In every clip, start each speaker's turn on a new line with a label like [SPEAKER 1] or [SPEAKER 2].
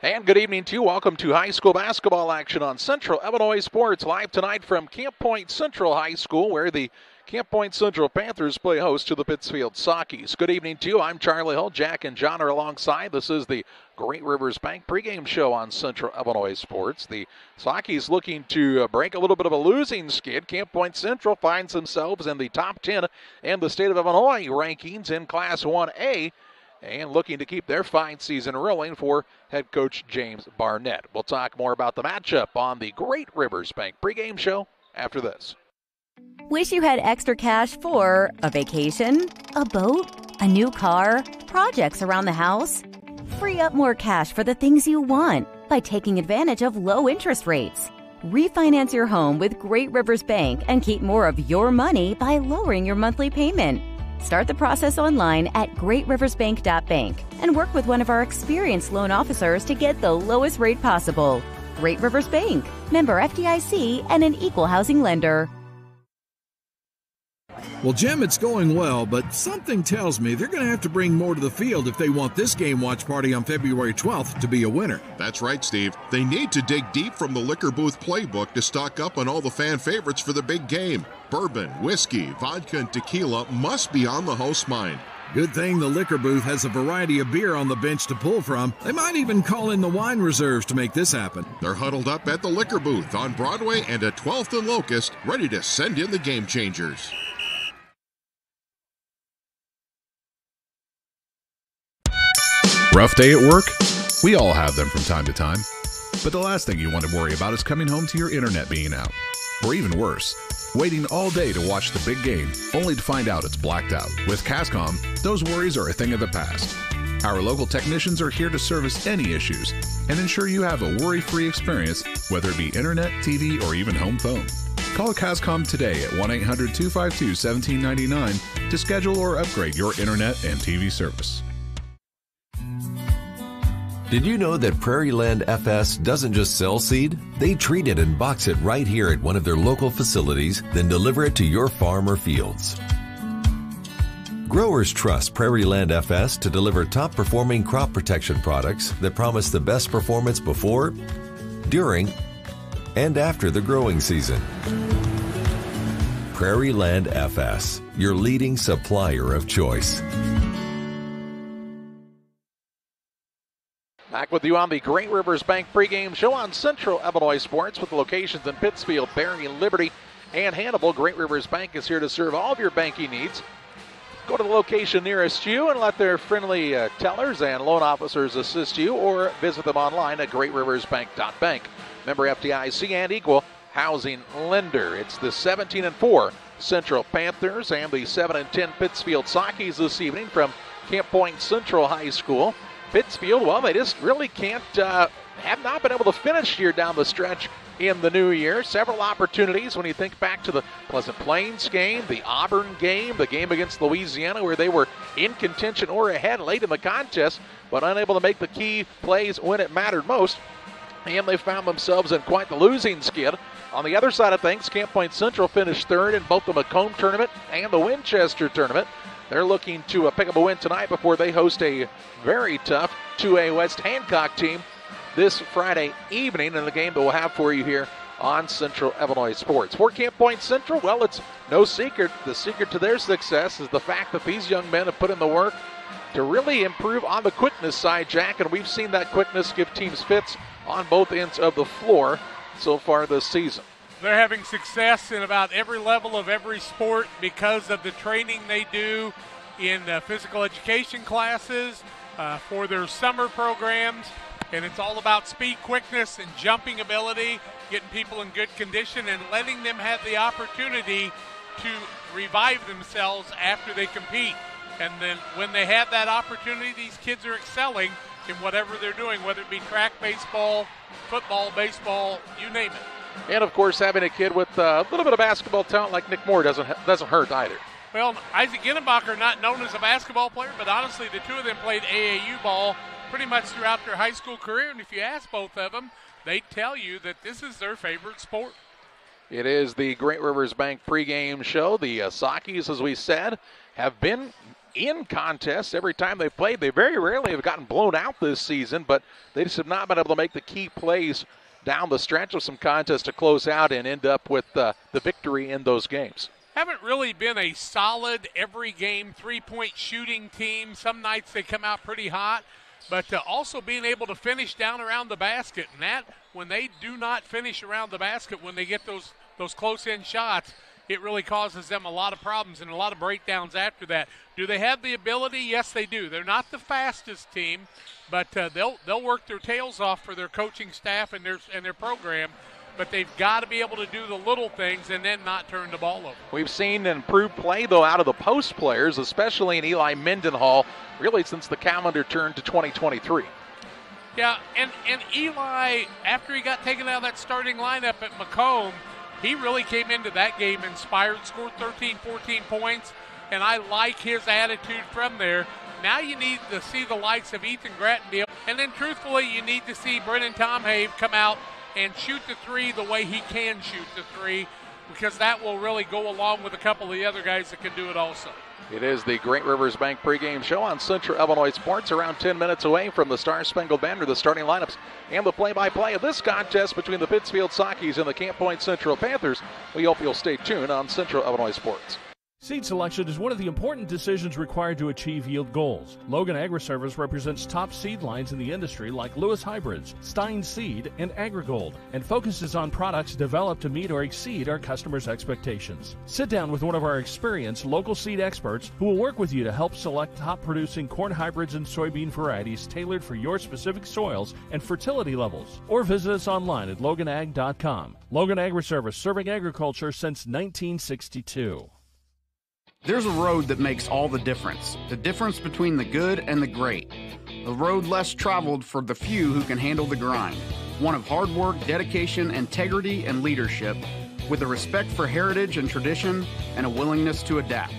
[SPEAKER 1] And good evening to you. Welcome to high school basketball action on Central Illinois Sports, live tonight from Camp Point Central High School, where the Camp Point Central Panthers play host to the Pittsfield Sockies. Good evening to you. I'm Charlie Hull. Jack and John are alongside. This is the Great Rivers Bank pregame show on Central Illinois Sports. The Sockies looking to break a little bit of a losing skid. Camp Point Central finds themselves in the top 10 in the state of Illinois rankings in Class 1A, and looking to keep their fine season rolling for head coach James Barnett. We'll talk more about the matchup on the Great Rivers Bank pregame show after this.
[SPEAKER 2] Wish you had extra cash for a vacation, a boat, a new car, projects around the house? Free up more cash for the things you want by taking advantage of low interest rates. Refinance your home with Great Rivers Bank and keep more of your money by lowering your monthly payment. Start the process online at greatriversbank.bank and work with one of our experienced loan officers to get the lowest rate possible. Great Rivers Bank, member FDIC, and an equal housing lender.
[SPEAKER 3] Well, Jim, it's going well, but something tells me they're going to have to bring more to the field if they want this game watch party on February 12th to be a winner.
[SPEAKER 4] That's right, Steve. They need to dig deep from the liquor booth playbook to stock up on all the fan favorites for the big game. Bourbon, whiskey, vodka, and tequila must be on the host's mind.
[SPEAKER 3] Good thing the liquor booth has a variety of beer on the bench to pull from. They might even call in the wine reserves to make this happen.
[SPEAKER 4] They're huddled up at the liquor booth on Broadway and at 12th and Locust, ready to send in the game changers.
[SPEAKER 5] Rough day at work? We all have them from time to time. But the last thing you want to worry about is coming home to your internet being out. Or even worse, waiting all day to watch the big game, only to find out it's blacked out. With Cascom, those worries are a thing of the past. Our local technicians are here to service any issues and ensure you have a worry-free experience, whether it be internet, TV, or even home phone. Call Cascom today at 1-800-252-1799 to schedule or upgrade your internet and TV service.
[SPEAKER 6] Did you know that Prairie Land FS doesn't just sell seed? They treat it and box it right here at one of their local facilities, then deliver it to your farm or fields. Growers trust Prairie Land FS to deliver top-performing crop protection products that promise the best performance before, during, and after the growing season. Prairie Land FS, your leading supplier of choice.
[SPEAKER 1] Back with you on the Great Rivers Bank pregame show on Central Illinois Sports with locations in Pittsfield, Berry, Liberty, and Hannibal. Great Rivers Bank is here to serve all of your banking needs. Go to the location nearest you and let their friendly tellers and loan officers assist you, or visit them online at greatriversbank.bank. Member FDIC and equal housing lender. It's the 17-4 Central Panthers and the 7-10 Pittsfield Sockies this evening from Camp Point Central High School. Pittsfield, well, they just really can't, have not been able to finish here down the stretch in the new year. Several opportunities when you think back to the Pleasant Plains game, the Auburn game, the game against Louisiana, where they were in contention or ahead late in the contest, but unable to make the key plays when it mattered most. And they found themselves in quite the losing skid. On the other side of things, Camp Point Central finished third in both the Macomb tournament and the Winchester tournament. They're looking to pick up a win tonight before they host a very tough 2A West Hancock team this Friday evening in the game that we'll have for you here on Central Illinois Sports. For Camp Point Central, well, it's no secret. The secret to their success is the fact that these young men have put in the work to really improve on the quickness side, Jack, and we've seen that quickness give teams fits on both ends of the floor so far this season.
[SPEAKER 7] They're having success in about every level of every sport because of the training they do in physical education classes, for their summer programs. And it's all about speed, quickness, and jumping ability, getting people in good condition and letting them have the opportunity to revive themselves after they compete. And then when they have that opportunity, these kids are excelling in whatever they're doing, whether it be track, baseball, football, baseball, you name it.
[SPEAKER 1] And, of course, having a kid with a little bit of basketball talent like Nick Moore doesn't hurt either.
[SPEAKER 7] Well, Isaac Ginnenbacher, not known as a basketball player, but honestly, the two of them played AAU ball pretty much throughout their high school career. And if you ask both of them, they'd tell you that this is their favorite sport.
[SPEAKER 1] It is the Great Rivers Bank pregame show. The Sockies, as we said, have been in contests every time they've played. They very rarely have gotten blown out this season, but they just have not been able to make the key plays down the stretch of some contests to close out and end up with the victory in those games.
[SPEAKER 7] Haven't really been a solid every game three-point shooting team. Some nights they come out pretty hot, but also being able to finish down around the basket. And that, when they do not finish around the basket, when they get those close-in shots, it really causes them a lot of problems and a lot of breakdowns after that. Do they have the ability? Yes, they do. They're not the fastest team, but they'll work their tails off for their coaching staff and their program. But they've got to be able to do the little things and then not turn the ball over.
[SPEAKER 1] We've seen improved play, though, out of the post players, especially in Eli Mendenhall, really since the calendar turned to 2023.
[SPEAKER 7] Yeah, and Eli, after he got taken out of that starting lineup at Macomb, he really came into that game inspired, scored 13, 14 points, and I like his attitude from there. Now you need to see the likes of Ethan Grattenbill, and then truthfully, you need to see Brennan Tomhave come out and shoot the three the way he can shoot the three, because that will really go along with a couple of the other guys that can do it also.
[SPEAKER 1] It is the Great Rivers Bank pregame show on Central Illinois Sports, around 10 minutes away from the Star-Spangled Banner, the starting lineups, and the play-by-play of this contest between the Pittsfield Sockies and the Camp Point Central Panthers. We hope you'll stay tuned on Central Illinois Sports.
[SPEAKER 8] Seed selection is one of the important decisions required to achieve yield goals. Logan Agri-Service represents top seed lines in the industry like Lewis Hybrids, Stein Seed, and AgriGold, and focuses on products developed to meet or exceed our customers' expectations. Sit down with one of our experienced local seed experts who will work with you to help select top-producing corn hybrids and soybean varieties tailored for your specific soils and fertility levels. Or visit us online at loganag.com. Logan Agri-Service, serving agriculture since 1962.
[SPEAKER 9] There's a road that makes all the difference between the good and the great. A road less traveled for the few who can handle the grind. One of hard work, dedication, integrity, and leadership, with a respect for heritage and tradition and a willingness to adapt.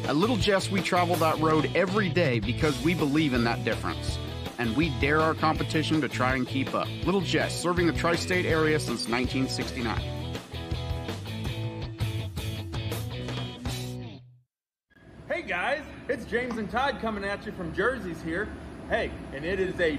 [SPEAKER 9] At Little Jess, we travel that road every day because we believe in that difference. And we dare our competition to try and keep up. Little Jess, serving the tri-state area since 1969.
[SPEAKER 10] Hey guys, it's James and Todd coming at you from Jersey's here. Hey, and it is a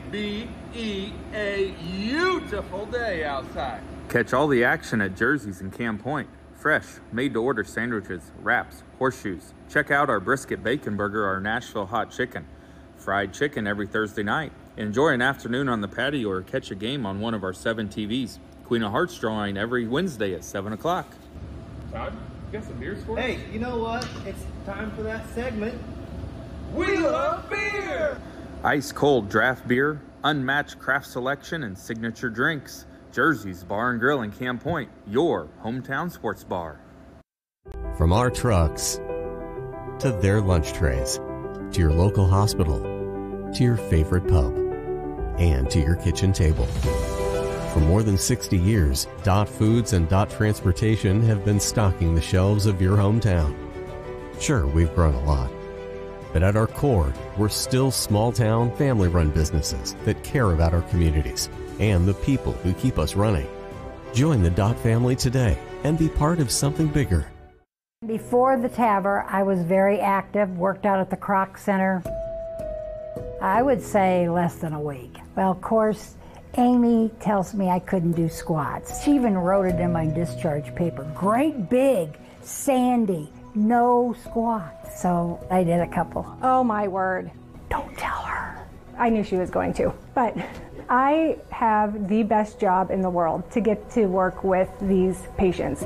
[SPEAKER 10] beautiful day outside.
[SPEAKER 11] Catch all the action at Jersey's in Camp Point. Fresh, made-to-order sandwiches, wraps, horseshoes. Check out our brisket bacon burger, our Nashville hot chicken. Fried chicken every Thursday night. Enjoy an afternoon on the patio or catch a game on one of our 7 TVs. Queen of Hearts drawing every Wednesday at 7 o'clock.
[SPEAKER 10] Todd, you got some beers for us?
[SPEAKER 12] Hey, you know what? It's time for that segment.
[SPEAKER 10] We love beer!
[SPEAKER 11] Ice cold draft beer, unmatched craft selection, and signature drinks. Jersey's Bar and Grill in Camp Point, your hometown sports bar.
[SPEAKER 13] From our trucks to their lunch trays, to your local hospital, to your favorite pub, and to your kitchen table. For more than 60 years, Dot Foods and Dot Transportation have been stocking the shelves of your hometown. Sure, we've grown a lot, but at our core, we're still small-town, family-run businesses that care about our communities and the people who keep us running. Join the Dot family today and be part of something bigger.
[SPEAKER 14] Before the TAVR, I was very active, worked out at the Croc Center. I would say less than a week. Well, of course, Amy tells me I couldn't do squats. She even wrote it in my discharge paper. Great big, Sandy, no squats. So I did a couple.
[SPEAKER 15] Oh my word.
[SPEAKER 14] Don't tell her.
[SPEAKER 15] I knew she was going to, but I have the best job in the world to get to work with these patients.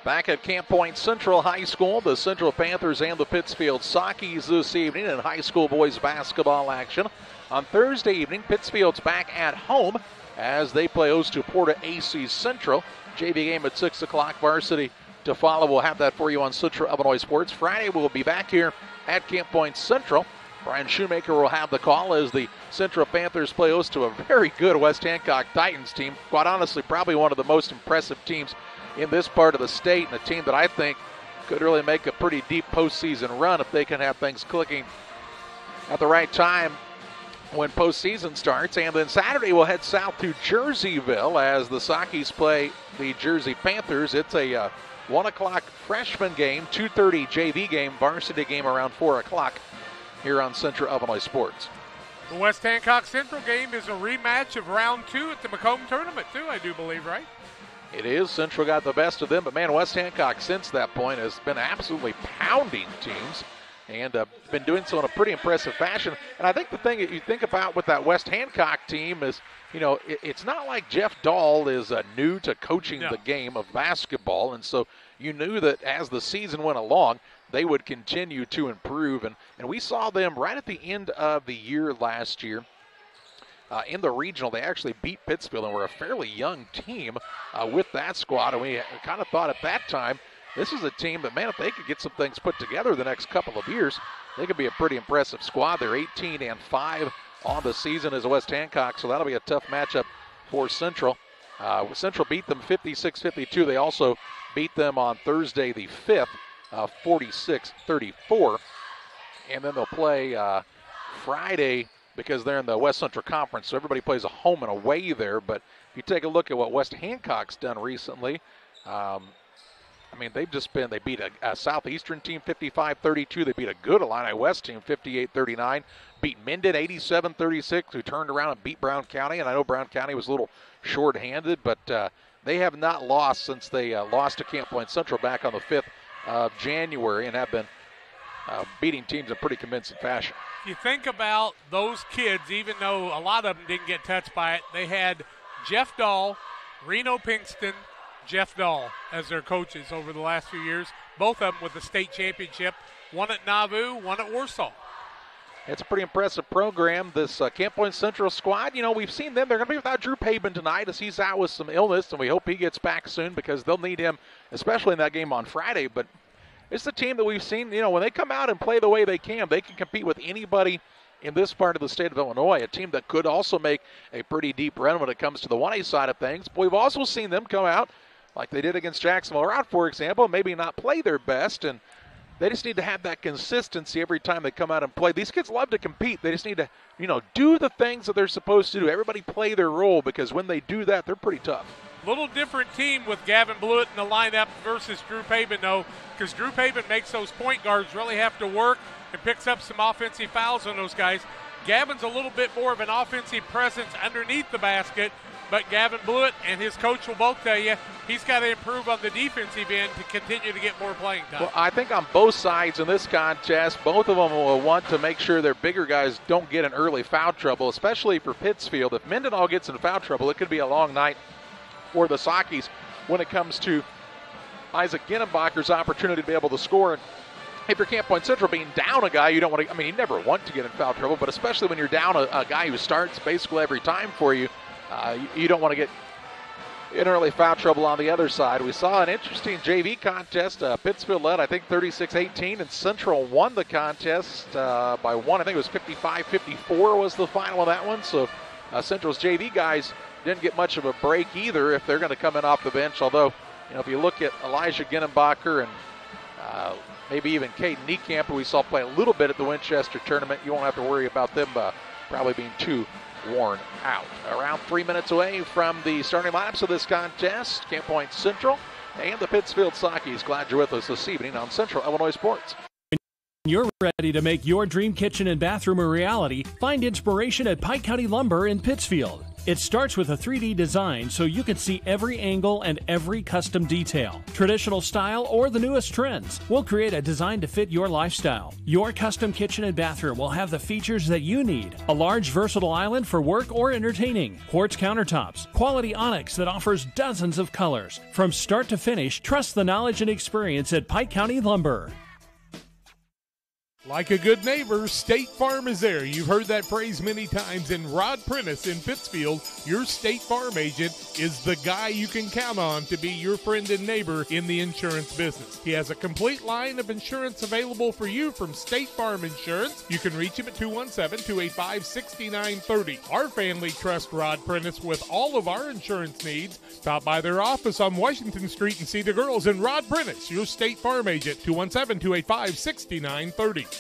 [SPEAKER 1] Back at Camp Point Central High School, the Central Panthers and the Pittsfield Sockies this evening in high school boys basketball action. On Thursday evening, Pittsfield's back at home as they play host to Porta AC Central. JV game at 6 o'clock, varsity to follow. We'll have that for you on Central Illinois Sports. Friday, we'll be back here at Camp Point Central. Brian Shoemaker will have the call as the Central Panthers play host to a very good West Hancock Titans team. Quite honestly, probably one of the most impressive teams in this part of the state, and a team that I think could really make a pretty deep postseason run if they can have things clicking at the right time when postseason starts. And then Saturday we'll head south to Jerseyville as the Sockies play the Jersey Panthers. It's a 1 o'clock freshman game, 2:30 JV game, varsity game around 4 o'clock here on Central Illinois Sports.
[SPEAKER 7] The West Hancock Central game is a rematch of round 2 at the Macomb tournament, too, I do believe, right?
[SPEAKER 1] It is. Central got the best of them, but, man, West Hancock since that point has been absolutely pounding teams and been doing so in a pretty impressive fashion. And I think the thing that you think about with that West Hancock team is, you know, it's not like Jeff Dahl is new to coaching the game of basketball, and so you knew that as the season went along, they would continue to improve. And we saw them right at the end of the year last year. In the regional, they actually beat Pittsfield and were a fairly young team with that squad. And we kind of thought at that time, this is a team that, man, if they could get some things put together the next couple of years, they could be a pretty impressive squad. They're 18-5 on the season as West Hancock, so that'll be a tough matchup for Central. Central beat them 56-52. They also beat them on Thursday the 5th, 46-34. And then they'll play Friday because they're in the West Central Conference, so everybody plays a home and away there. But if you take a look at what West Hancock's done recently, I mean, they beat a Southeastern team 55-32. They beat a good Illini West team 58-39. Beat Minden 87-36, who turned around and beat Brown County. And I know Brown County was a little short-handed, but they have not lost since they lost to Camp Point Central back on the 5th of January and have been beating teams in pretty convincing fashion.
[SPEAKER 7] You think about those kids, even though a lot of them didn't get touched by it, they had Jeff Dahl, Reno Pinkston, Jeff Dahl as their coaches over the last few years, both of them with the state championship, one at Nauvoo, one at Warsaw.
[SPEAKER 1] It's a pretty impressive program, this Camp Point Central squad. You know, we've seen them. They're going to be without Drew Paben tonight as he's out with some illness, and we hope he gets back soon because they'll need him, especially in that game on Friday. But it's the team that we've seen, you know, when they come out and play the way they can compete with anybody in this part of the state of Illinois, a team that could also make a pretty deep run when it comes to the 1A side of things. But we've also seen them come out like they did against Jacksonville Route, for example, maybe not play their best, and they just need to have that consistency every time they come out and play. These kids love to compete. They just need to, you know, do the things that they're supposed to do. Everybody play their role because when they do that, they're pretty tough.
[SPEAKER 7] Little different team with Gavin Blewett in the lineup versus Drew Paben, though, because Drew Paben makes those point guards really have to work and picks up some offensive fouls on those guys. Gavin's a little bit more of an offensive presence underneath the basket, but Gavin Blewett and his coach will both tell you he's got to improve on the defensive end to continue to get more playing time.
[SPEAKER 1] Well, I think on both sides in this contest, both of them will want to make sure their bigger guys don't get in early foul trouble, especially for Pittsfield. If Mendenhall gets in foul trouble, it could be a long night for the Sockies when it comes to Isaac Ginnenbacher's opportunity to be able to score. And if you're Camp Point Central being down a guy, you don't want to, I mean, you never want to get in foul trouble, but especially when you're down a guy who starts basically every time for you, you don't want to get in early foul trouble on the other side. We saw an interesting JV contest. Pittsfield led, I think, 36-18, and Central won the contest by one. I think it was 55-54 was the final of that one. So Central's JV guys didn't get much of a break either if they're going to come in off the bench. Although, you know, if you look at Elijah Ginnenbacher and maybe even Caden Niekamp, who we saw play a little bit at the Winchester tournament, you won't have to worry about them probably being too worn out. Around 3 minutes away from the starting lineups of this contest, Camp Point Central and the Pittsfield Sockies. Glad you're with us this evening on Central Illinois Sports.
[SPEAKER 8] When you're ready to make your dream kitchen and bathroom a reality, find inspiration at Pike County Lumber in Pittsfield. It starts with a 3D design so you can see every angle and every custom detail. Traditional style or the newest trends. We'll create a design to fit your lifestyle. Your custom kitchen and bathroom will have the features that you need. A large versatile island for work or entertaining. Quartz countertops. Quality onyx that offers dozens of colors. From start to finish, trust the knowledge and experience at Pike County Lumber.
[SPEAKER 16] Like a good neighbor, State Farm is there. You've heard that phrase many times. And Rod Prentice in Pittsfield, your State Farm agent, is the guy you can count on to be your friend and neighbor in the insurance business. He has a complete line of insurance available for you from State Farm Insurance. You can reach him at 217-285-6930. Our family trusts Rod Prentice with all of our insurance needs. Stop by their office on Washington Street and see the girls. And Rod Prentice, your State Farm agent, 217-285-6930.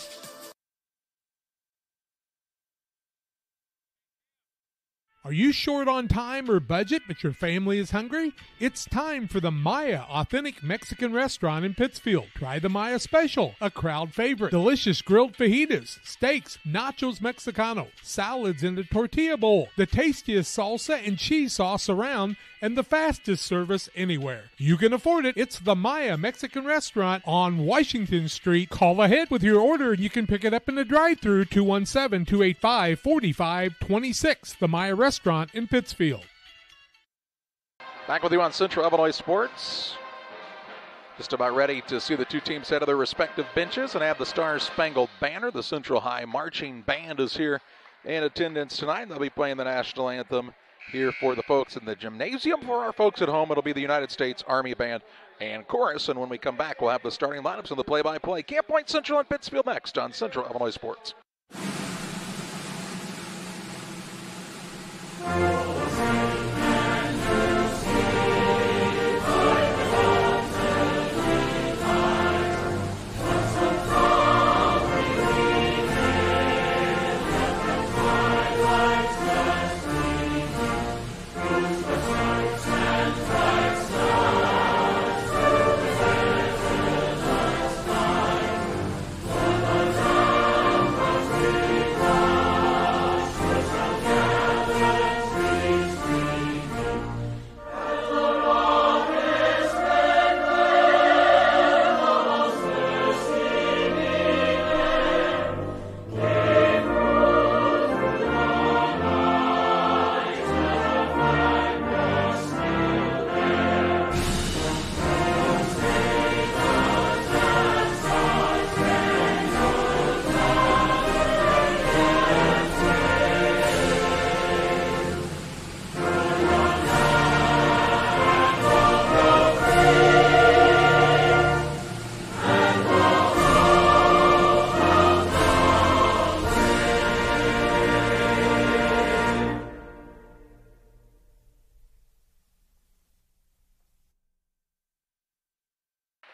[SPEAKER 16] Are you short on time or budget, but your family is hungry? It's time for the Maya Authentic Mexican Restaurant in Pittsfield. Try the Maya Special, a crowd favorite. Delicious grilled fajitas, steaks, nachos Mexicano, salads in a tortilla bowl, the tastiest salsa and cheese sauce around, and the fastest service anywhere. You can afford it. It's the Maya Mexican Restaurant on Washington Street. Call ahead with your order and you can pick it up in the drive-thru, 217-285-4526. The Maya Restaurant in Pittsfield.
[SPEAKER 1] Back with you on Central Illinois Sports. Just about ready to see the two teams head to their respective benches and have the Star Spangled Banner. The Central High Marching Band is here in attendance tonight. They'll be playing the national anthem here for the folks in the gymnasium. For our folks at home, it'll be the United States Army Band and Chorus. And when we come back, we'll have the starting lineups and the play-by-play. Camp Point Central and Pittsfield next on Central Illinois Sports.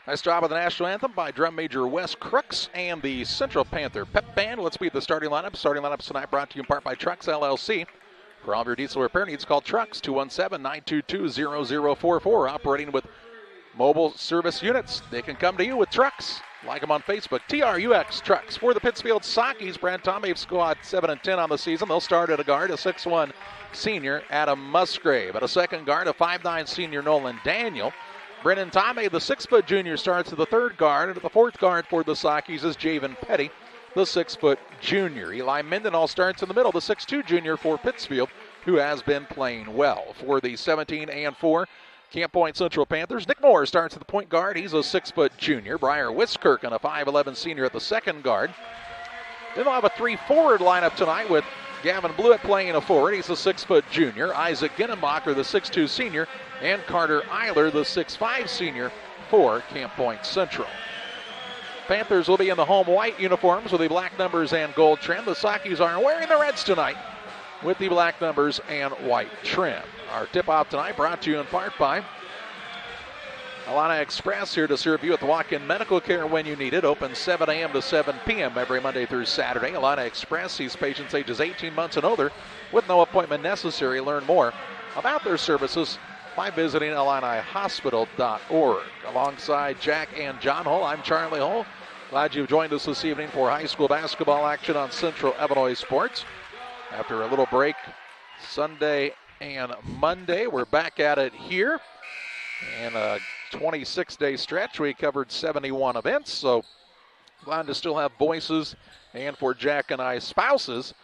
[SPEAKER 1] Nice job of the national anthem by drum major Wes Crooks and the Central Panther Pep Band. Let's beat the starting lineup. Starting lineups tonight brought to you in part by Trucks LLC. For all of your diesel repair needs, call Trucks 217-922-0044. Operating with mobile service units. They can come to you with Trucks. Like them on Facebook. TRUX Trucks. For the Pittsfield Sockies, Brad Tomave squad 7-10 on the season. They'll start at a guard, a 6'1 senior Adam Musgrave. At a second guard, a 5'9 senior Nolan Daniel. Brennan Tomei, the 6' junior, starts at the third guard. And at the fourth guard for the Sockies is Javen Petty, the 6' junior. Eli Mendenhall starts in the middle, the 6'2 junior for Pittsfield, who has been playing well. For the 17-4 Camp Point Central Panthers, Nick Moore starts at the point guard. He's a 6' junior. Briar Wiskirk, a 5'11 senior at the second guard. Then they'll have a 3-forward lineup tonight with Gavin Blewett playing a forward. He's a 6' junior. Isaac Ginnenbacher, the 6'2 senior. And Carter Eiler, the 6'5 senior for Camp Point Central. Panthers will be in the home white uniforms with the black numbers and gold trim. The Sockies are wearing the reds tonight with the black numbers and white trim. Our tip-off tonight brought to you in part by Alana Express, here to serve you with walk-in medical care when you need it. Open 7 a.m. to 7 p.m. every Monday through Saturday. Alana Express sees patients ages 18 months and older with no appointment necessary. Learn more about their services by visiting IlliniHospital.org. Alongside Jack and John Hull, I'm Charlie Hull. Glad you've joined us this evening for high school basketball action on Central Illinois Sports. After a little break Sunday and Monday, we're back at it here. In a 26-day stretch, we covered 71 events, so glad to still have voices, and for Jack and I, spouses.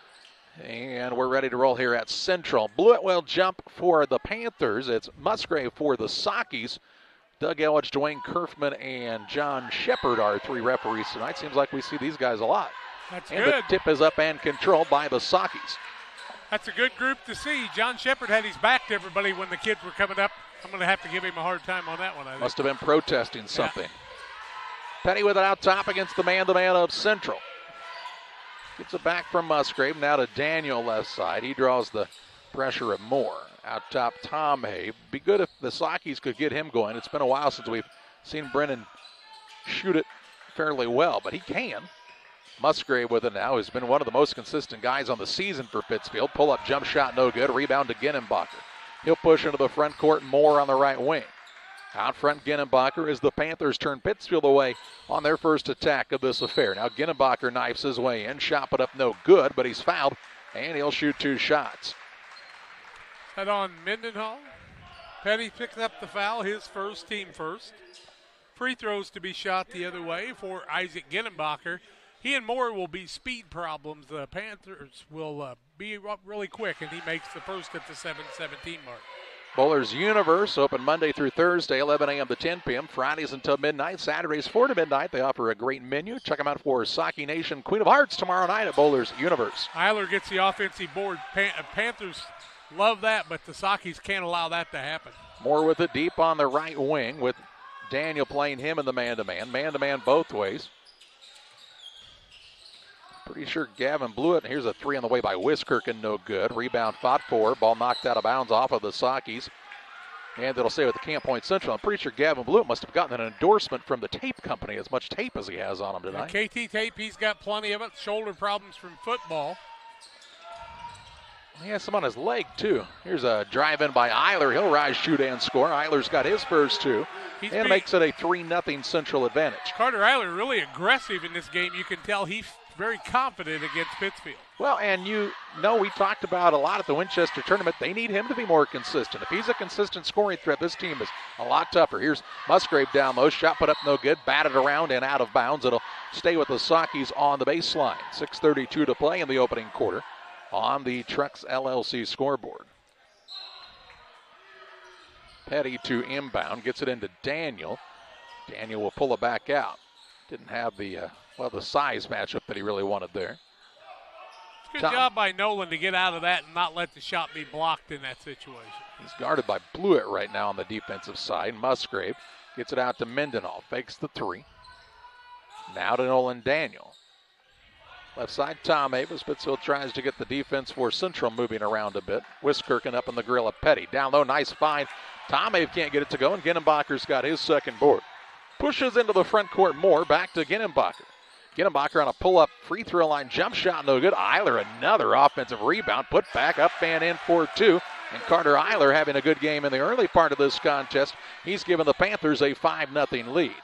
[SPEAKER 1] And we're ready to roll here at Central. Blewett will jump for the Panthers. It's Musgrave for the Sockies. Doug Elledge, Dwayne Kerfman, and John Shepard are three referees tonight. Seems like we see these guys a lot.
[SPEAKER 7] That's
[SPEAKER 1] and
[SPEAKER 7] good.
[SPEAKER 1] The tip is up and controlled by the Sockies.
[SPEAKER 7] That's a good group to see. John Shepard had his back to everybody when the kids were coming up. I'm going to have to give him a hard time on that one, I think.
[SPEAKER 1] Must have been protesting something. Yeah. Petty with it out top against the man-to-man of Central. Gets it back from Musgrave. Now to Daniel left side. He draws the pressure of Moore. Out top, Tom Hay. Be good if the Sockies could get him going. It's been a while since we've seen Brennan shoot it fairly well, but he can. Musgrave with it now, who's been one of the most consistent guys on the season for Pittsfield. Pull-up jump shot, no good. Rebound to Ginnenbacher. He'll push into the front court, Moore on the right wing. Out front, Ginnenbacher, as the Panthers turn Pittsfield away on their first attack of this affair. Now Ginnenbacher knifes his way in. Shot put up no good, but he's fouled, and he'll shoot 2 shots.
[SPEAKER 7] Head on Mendenhall. Petty picks up the foul, his first, team first. Free throws to be shot the other way for Isaac Ginnenbacher. He and Moore will be speed problems. The Panthers will be up really quick, and he makes the first at the 7:17 mark.
[SPEAKER 1] Bowlers Universe, open Monday through Thursday, 11 a.m. to 10 p.m. Fridays until midnight. Saturdays 4 to midnight. They offer a great menu. Check them out for Saki Nation Queen of Hearts tomorrow night at Bowlers Universe.
[SPEAKER 7] Eiler gets the offensive board. Panthers love that, but the Sakis can't allow that to happen.
[SPEAKER 1] Moore with it deep on the right wing with Daniel playing him in the man-to-man. Man-to-man both ways. Pretty sure Gavin blew it. Here's a 3 on the way by Wiskirchen, no good. Rebound fought for. Ball knocked out of bounds off of the Sakis. And it'll stay with the Camp Point Central. I'm pretty sure Gavin Blewett must have gotten an endorsement from the tape company, as much tape as he has on him tonight.
[SPEAKER 7] KT tape, he's got plenty of it. Shoulder problems from football.
[SPEAKER 1] He has some on his leg, too. Here's a drive-in by Eiler. He'll rise, shoot, and score. Eiler's got his first 2. And makes it a 3-0 Central advantage.
[SPEAKER 7] Carter Eiler really aggressive in this game. You can tell he's very confident against Pittsfield.
[SPEAKER 1] Well, and you know, we talked about a lot at the Winchester tournament. They need him to be more consistent. If he's a consistent scoring threat, this team is a lot tougher. Here's Musgrave down low. Shot put up no good. Batted around and out of bounds. It'll stay with the Sakis on the baseline. 6:32 to play in the opening quarter on the Trucks LLC scoreboard. Petty to inbound. Gets it into Daniel. Daniel will pull it back out. Didn't have the size matchup that he really wanted there.
[SPEAKER 7] Good job by Nolan to get out of that and not let the shot be blocked in that situation.
[SPEAKER 1] He's guarded by Blewett right now on the defensive side. Musgrave gets it out to Mendenhall. Fakes the 3. Now to Nolan Daniel. Left side, Tom Avis. Pittsfield tries to get the defense for Central moving around a bit. Wiskirchen up in the grill of Petty. Down low, nice find. Tom Avis can't get it to go, and Ginnenbacher's got his second board. Pushes into the front court more. Back to Ginnenbacher. Ginnenbacher on a pull-up free throw line jump shot, no good. Eiler another offensive rebound, put back up and in for 2. And Carter Eiler having a good game in the early part of this contest. He's given the Panthers a 5-0 lead.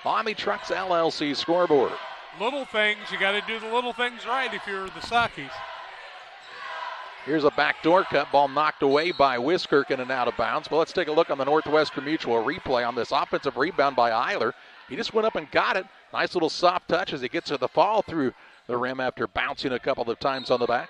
[SPEAKER 1] On the Trucks LLC scoreboard.
[SPEAKER 7] Little things, you got to do the little things right if you're the Sakis.
[SPEAKER 1] Here's a backdoor cut, ball knocked away by Wiskirchen and out of bounds. But let's take a look on the Northwestern Mutual replay on this offensive rebound by Eiler. He just went up and got it. Nice little soft touch as he gets to the fall through the rim after bouncing a couple of times on the back.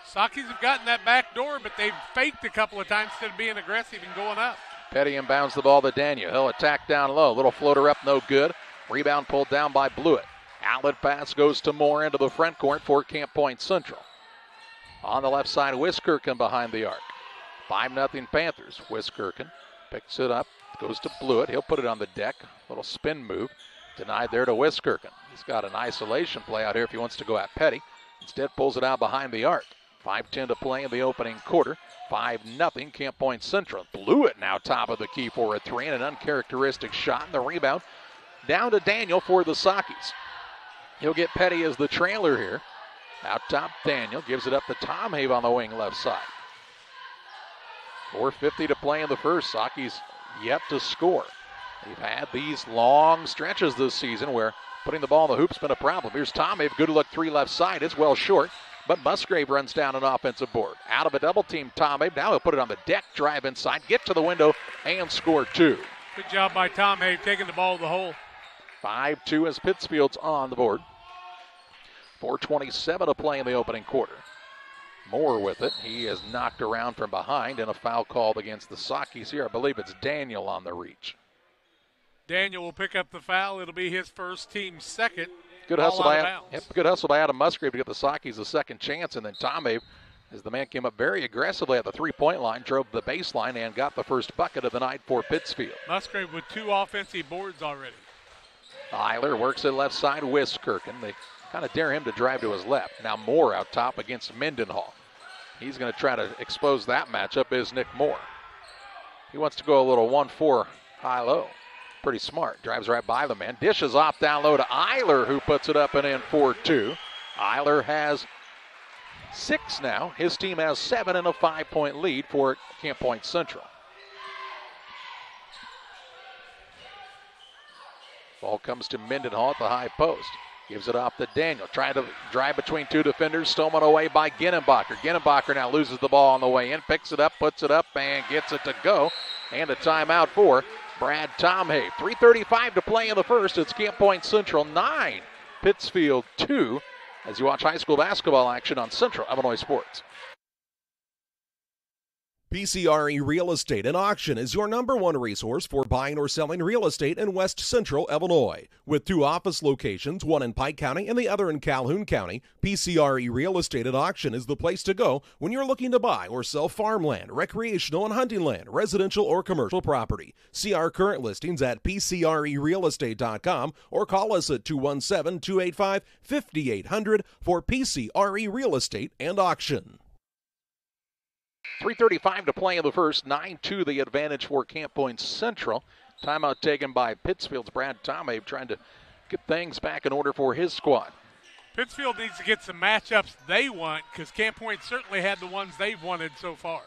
[SPEAKER 7] Sakis have gotten that back door, but they've faked a couple of times instead of being aggressive and going up.
[SPEAKER 1] Petty inbounds the ball to Daniel. He'll attack down low. Little floater up, no good. Rebound pulled down by Blewett. Outlet pass goes to Moore into the front court for Camp Point Central. On the left side, Wiskirchen behind the arc. 5-0 Panthers. Wiskirchen picks it up, goes to Blewett. He'll put it on the deck. Little spin move. Denied there to Wiskirchen. He's got an isolation play out here if he wants to go at Petty. Instead pulls it out behind the arc. 5:10 to play in the opening quarter. 5-0 Camp Point Central. Blewett now top of the key for a 3 and an uncharacteristic shot. And the rebound down to Daniel for the Sakis. He'll get Petty as the trailer here. Out top, Daniel gives it up to Tom Have on the wing left side. 4:50 to play in the first. Sakis yet to score. They've had these long stretches this season where putting the ball in the hoop's been a problem. Here's Tom Have, good look 3 left side. It's well short, but Musgrave runs down an offensive board. Out of a double team, Tom Have. Now he'll put it on the deck, drive inside, get to the window, and score 2.
[SPEAKER 7] Good job by Tom Have taking the ball to the hole.
[SPEAKER 1] 5-2 as Pittsfield's on the board. 4:27 to play in the opening quarter. Moore with it. He is knocked around from behind and a foul called against the Sakis here. I believe it's Daniel on the reach.
[SPEAKER 7] Daniel will pick up the foul. It'll be his first, team second.
[SPEAKER 1] Good hustle by Adam Musgrave to get the Sakis a second chance, and then Tom Have, as the man came up very aggressively at the three-point line, drove the baseline and got the first bucket of the night for Pittsfield.
[SPEAKER 7] Musgrave with 2 offensive boards already.
[SPEAKER 1] Eiler works it left side, Wiskirchen. They kind of dare him to drive to his left. Now Moore out top against Mendenhall. He's going to try to expose that matchup is Nick Moore. He wants to go a little 1-4 high-low. Pretty smart. Drives right by the man. Dishes off down low to Eiler, who puts it up and in for 2. Eiler has 6 now. His team has 7 and a 5-point lead for Camp Point Central. Ball comes to Mendenhall at the high post. Gives it off to Daniel. Trying to drive between 2 defenders. Stolen away by Ginnenbacher. Ginnenbacher now loses the ball on the way in. Picks it up, puts it up, and gets it to go. And a timeout for Brad Tomhave. 3:35 to play in the first. It's Camp Point Central 9, Pittsfield 2, as you watch high school basketball action on Central Illinois Sports.
[SPEAKER 17] PCRE Real Estate and Auction is your #1 resource for buying or selling real estate in West Central Illinois. With 2 office locations, one in Pike County and the other in Calhoun County, PCRE Real Estate and Auction is the place to go when you're looking to buy or sell farmland, recreational and hunting land, residential or commercial property. See our current listings at PCRERealestate.com or call us at 217-285-5800 for PCRE Real Estate and Auction.
[SPEAKER 1] 3:35 to play in the first. 9-2 the advantage for Camp Point Central. Timeout taken by Pittsfield's Brad Tomhave, trying to get things back in order for his squad.
[SPEAKER 7] Pittsfield needs to get some matchups they want, because Camp Point certainly had the ones they've wanted so far.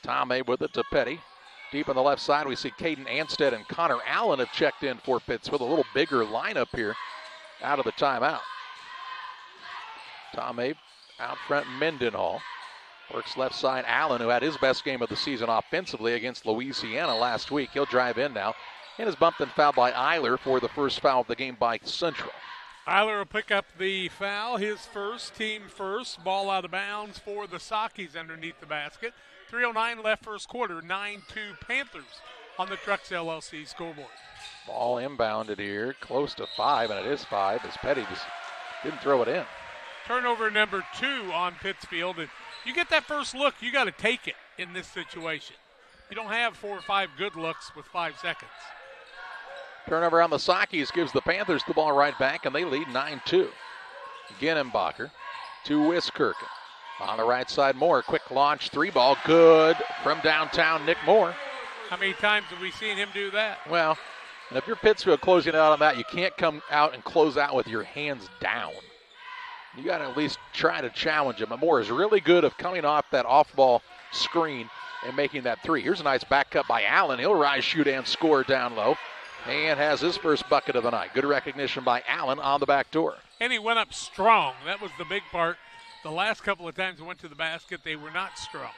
[SPEAKER 1] Tomhave with it to Petty. Deep on the left side, we see Caden Anstead and Connor Allen have checked in for Pittsfield. A little bigger lineup here out of the timeout. Tomhave out front, Mendenhall. Works left side, Allen, who had his best game of the season offensively against Louisiana last week. He'll drive in now and is bumped and fouled by Eiler for the first foul of the game by Central.
[SPEAKER 7] Eiler will pick up the foul, his first, team first. Ball out of bounds for the Sockies underneath the basket. 3:09 left first quarter, 9-2 Panthers on the Trucks LLC scoreboard.
[SPEAKER 1] Ball inbounded here, close to 5, and it is 5 as Petty just didn't throw it in.
[SPEAKER 7] Turnover number 2 on Pittsfield. And you get that first look, you got to take it in this situation. You don't have 4 or 5 good looks with 5 seconds.
[SPEAKER 1] Turnover on the Sockies gives the Panthers the ball right back, and they lead 9-2. Ginnenbacher to Wiskirchen. On the right side, Moore. Quick launch, 3-ball, good from downtown, Nick Moore.
[SPEAKER 7] How many times have we seen him do that?
[SPEAKER 1] Well, and if you're Pittsfield closing out on that, you can't come out and close out with your hands down. You got to at least try to challenge him. And Moore is really good of coming off that off-ball screen and making that 3. Here's a nice back cut by Allen. He'll rise, shoot, and score down low. And has his first bucket of the night. Good recognition by Allen on the back door.
[SPEAKER 7] And he went up strong. That was the big part. The last couple of times he went to the basket, they were not strong.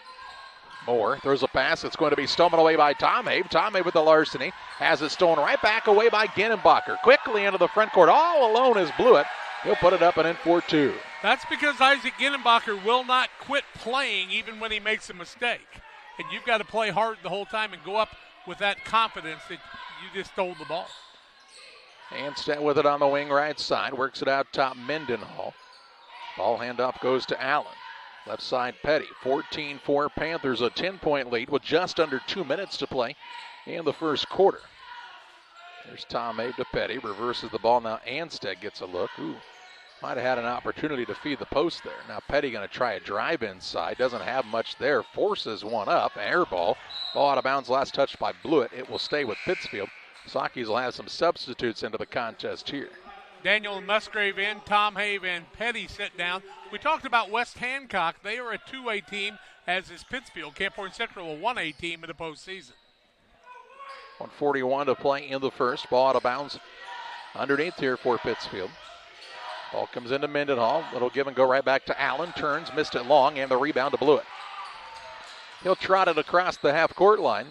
[SPEAKER 1] Moore throws a pass. It's going to be stolen away by Tomhave. Tomhave with the larceny. Has it stolen right back away by Ginnenbacher. Quickly into the front court. All alone is Blewett. He'll put it up and in for 2.
[SPEAKER 7] That's because Isaac Ginnenbacher will not quit playing even when he makes a mistake. And you've got to play hard the whole time and go up with that confidence that you just stole the ball.
[SPEAKER 1] Anstead with it on the wing right side. Works it out top Mendenhall. Ball handoff goes to Allen. Left side Petty. 14-4 Panthers, a 10-point lead with just under 2 minutes to play in the first quarter. There's Tomhave to Petty. Reverses the ball. Now Anstead gets a look. Ooh, might have had an opportunity to feed the post there. Now Petty going to try a drive inside. Doesn't have much there. Forces one up. Air ball. Ball out of bounds. Last touch by Blewett. It will stay with Pittsfield. Sockies will have some substitutes into the contest here.
[SPEAKER 7] Daniel Musgrave in, Tomhave and Petty sit down. We talked about West Hancock. They are a 2A team, as is Pittsfield. Camp Point Central, a 1A team in the postseason.
[SPEAKER 1] 1:41 to play in the first. Ball out of bounds underneath here for Pittsfield. Ball comes into Mendenhall. Little give and go right back to Allen. Turns, missed it long, and the rebound to Blewett. He'll trot it across the half-court line.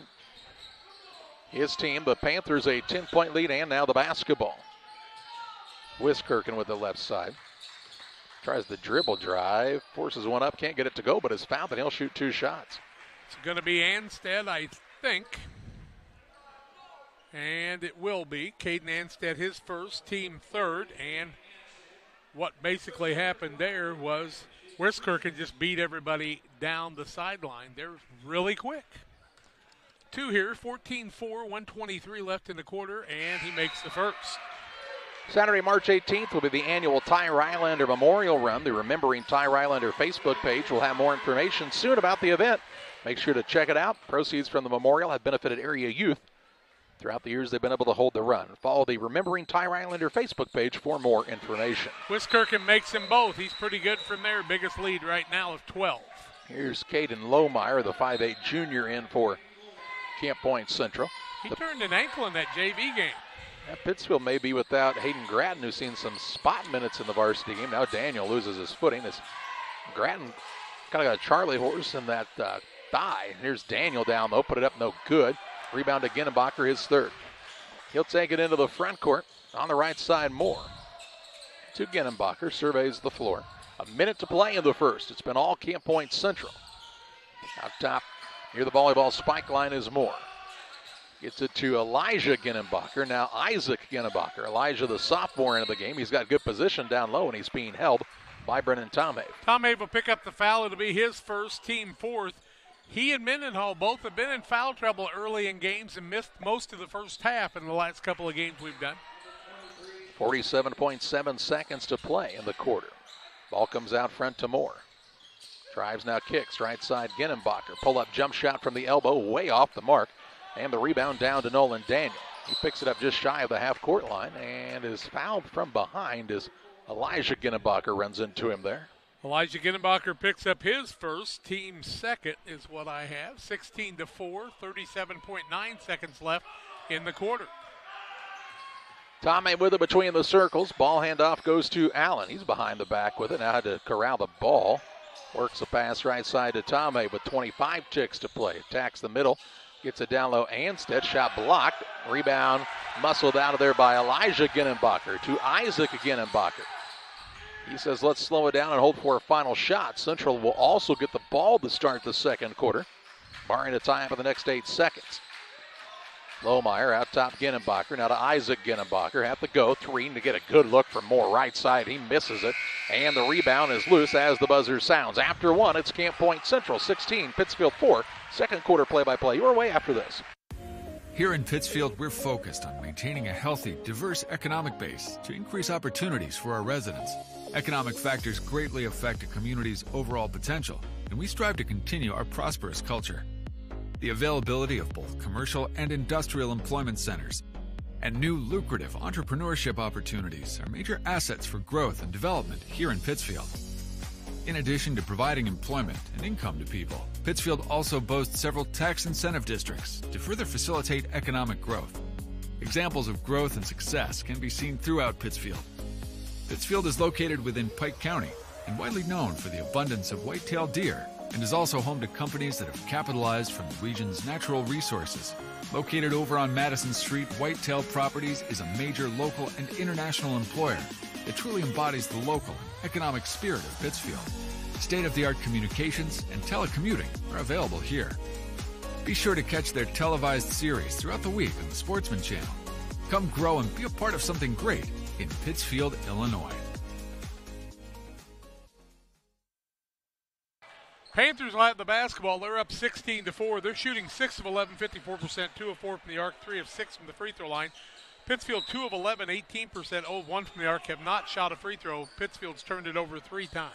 [SPEAKER 1] His team, the Panthers, a 10-point lead, and now the basketball. Wiskirchen with the left side. Tries the dribble drive. Forces one up. Can't get it to go, but is fouled, and he'll shoot 2 shots.
[SPEAKER 7] It's going to be Anstead, I think. And it will be. Caden Anstead, his first, team third. And what basically happened there was Wiskirchen just beat everybody down the sideline. They're really quick. 2 here, 14-4, 1:23 left in the quarter, and he makes the first.
[SPEAKER 1] Saturday, March 18th will be the annual Ty Rylander Memorial Run. The Remembering Ty Rylander Facebook page will have more information soon about the event. Make sure to check it out. Proceeds from the memorial have benefited area youth Throughout the years, they've been able to hold the run. Follow the Remembering Tire Islander Facebook page for more information.
[SPEAKER 7] Wiskirchen makes them both. He's pretty good from there. Biggest lead right now of 12.
[SPEAKER 1] Here's Caden Lohmeyer, the 5'8 junior, in for Camp Point Central.
[SPEAKER 7] He turned an ankle in that JV game.
[SPEAKER 1] Pittsfield may be without Hayden Gratton, who's seen some spot minutes in the varsity game. Now Daniel loses his footing as Gratton kind of got a Charlie horse in that thigh. Here's Daniel down low, put it up, no good. Rebound to Ginnebacher, his third. He'll take it into the front court. On the right side, Moore. To Ginnebacher, surveys the floor. A minute to play in the first. It's been all Camp Point Central. Out top, near the volleyball spike line is Moore. Gets it to Elijah Ginnebacher. Now Isaac Ginnebacher. Elijah, the sophomore, into the game. He's got good position down low, and he's being held by Brennan Tomhave.
[SPEAKER 7] Tomhave will pick up the foul. It'll be his first, team fourth. He and Mendenhall both have been in foul trouble early in games and missed most of the first half in the last couple of games we've done.
[SPEAKER 1] 47.7 seconds to play in the quarter. Ball comes out front to Moore. Drives now, kicks right side Ginnebacher. Pull up jump shot from the elbow, way off the mark. And the rebound down to Nolan Daniel. He picks it up just shy of the half court line and is fouled from behind as Elijah Ginnebacher runs into him there.
[SPEAKER 7] Elijah Ginnebacher picks up his first, team second is what I have. 16-4, 37.9 seconds left in the quarter.
[SPEAKER 1] Tommy with it between the circles. Ball handoff goes to Allen. He's behind the back with it. Now had to corral the ball. Works a pass right side to Tommy with 25 ticks to play. Attacks the middle. Gets it down low. Anstead. Shot blocked. Rebound muscled out of there by Elijah Ginnebacher to Isaac Ginnebacher. He says, let's slow it down and hold for a final shot. Central will also get the ball to start the second quarter, barring a tie for the next 8 seconds. Lohmeyer out top Ginnebacher. Now to Isaac Ginnebacher. Have to go. Three to get a good look from Moore. Right side. He misses it. And the rebound is loose as the buzzer sounds. After one, it's Camp Point Central 16, Pittsfield 4. Second quarter play-by-play. Your way after this.
[SPEAKER 18] Here in Pittsfield, we're focused on maintaining a healthy, diverse economic base to increase opportunities for our residents. Economic factors greatly affect a community's overall potential, and we strive to continue our prosperous culture. The availability of both commercial and industrial employment centers and new lucrative entrepreneurship opportunities are major assets for growth and development here in Pittsfield. In addition to providing employment and income to people, Pittsfield also boasts several tax incentive districts to further facilitate economic growth. Examples of growth and success can be seen throughout Pittsfield. Pittsfield is located within Pike County and widely known for the abundance of white-tailed deer, and is also home to companies that have capitalized from the region's natural resources. Located over on Madison Street, Whitetail Properties is a major local and international employer that truly embodies the local and economic spirit of Pittsfield. State-of-the-art communications and telecommuting are available here. Be sure to catch their televised series throughout the week on the Sportsman Channel. Come grow and be a part of something great in Pittsfield, Illinois.
[SPEAKER 7] Panthers light the basketball. They're up 16-4. They're shooting 6 of 11, 54%, 2 of 4 from the arc, 3 of 6 from the free throw line. Pittsfield 2 of 11, 18%, 0 of 1 from the arc, have not shot a free throw. Pittsfield's turned it over 3 times.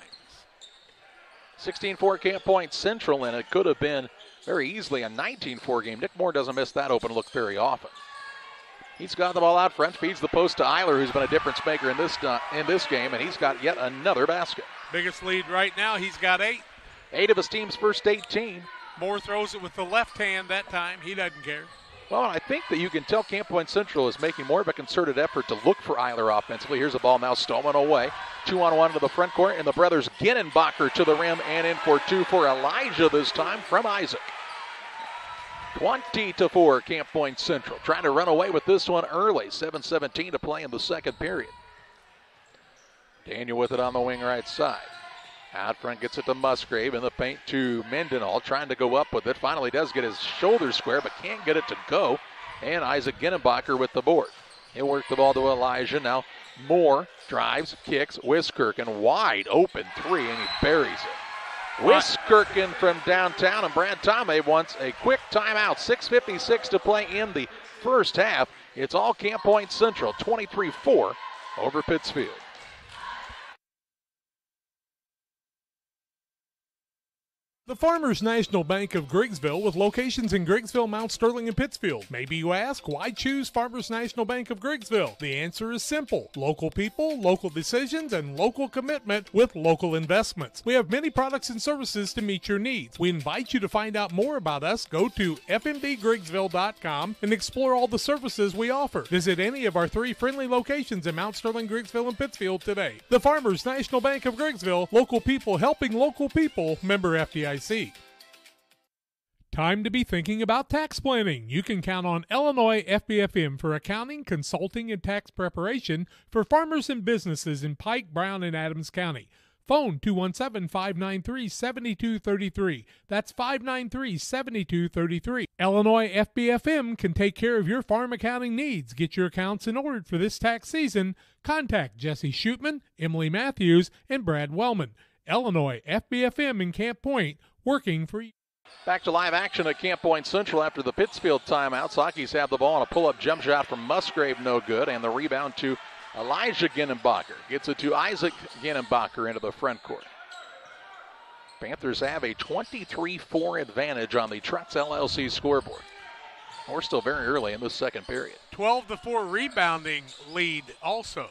[SPEAKER 1] 16-4 Camp Point Central, and it could have been very easily a 19-4 game. Nick Moore doesn't miss that open look very often. He's got the ball out front, feeds the post to Eiler, who's been a difference maker in this game, and he's got yet another basket.
[SPEAKER 7] Biggest lead right now, he's got 8.
[SPEAKER 1] 8 of his team's first 18.
[SPEAKER 7] Moore throws it with the left hand that time. He doesn't care.
[SPEAKER 1] Well, I think that you can tell Camp Point Central is making more of a concerted effort to look for Eiler offensively. Here's the ball now stolen away. 2-on-1 to the front court, and the brothers Ginnebacher to the rim and in for 2 for Elijah this time from Isaac. 20-4 Camp Point Central. Trying to run away with this one early. 7:17 to play in the second period. Daniel with it on the wing right side. Out front gets it to Musgrave in the paint to Mendenhall, trying to go up with it. Finally does get his shoulder square, but can't get it to go. And Isaac Ginnebacher with the board. He'll work the ball to Elijah. Now Moore drives, kicks, Wiskirchen wide open 3, and he buries it. Wiskirchen from downtown, and Brad Tomei wants a quick timeout. 6:56 to play in the first half. It's all Camp Point Central, 23-4 over Pittsfield.
[SPEAKER 16] The Farmers National Bank of Griggsville, with locations in Griggsville, Mount Sterling, and Pittsfield. Maybe you ask, why choose Farmers National Bank of Griggsville? The answer is simple. Local people, local decisions, and local commitment with local investments. We have many products and services to meet your needs. We invite you to find out more about us. Go to fmdgriggsville.com and explore all the services we offer. Visit any of our 3 friendly locations in Mount Sterling, Griggsville, and Pittsfield today. The Farmers National Bank of Griggsville, local people helping local people, member FDIC. Time to be thinking about tax planning. You can count on Illinois FBFM for accounting, consulting, and tax preparation for farmers and businesses in Pike, Brown, and Adams County. Phone 217-593-7233. That's 593-7233. Illinois FBFM can take care of your farm accounting needs. Get your accounts in order for this tax season. Contact Jesse Shootman, Emily Matthews, and Brad Wellman. Illinois FBFM in Camp Point, working for you.
[SPEAKER 1] Back to live action at Camp Point Central after the Pittsfield timeout. Saukeys have the ball on a pull-up jump shot from Musgrave, no good, and the rebound to Elijah Ginnenbacher. Gets it to Isaac Ginnenbacher into the front court. Panthers have a 23-4 advantage on the Trucks LLC scoreboard. We're still very early in the second period.
[SPEAKER 7] 12-4 rebounding lead also.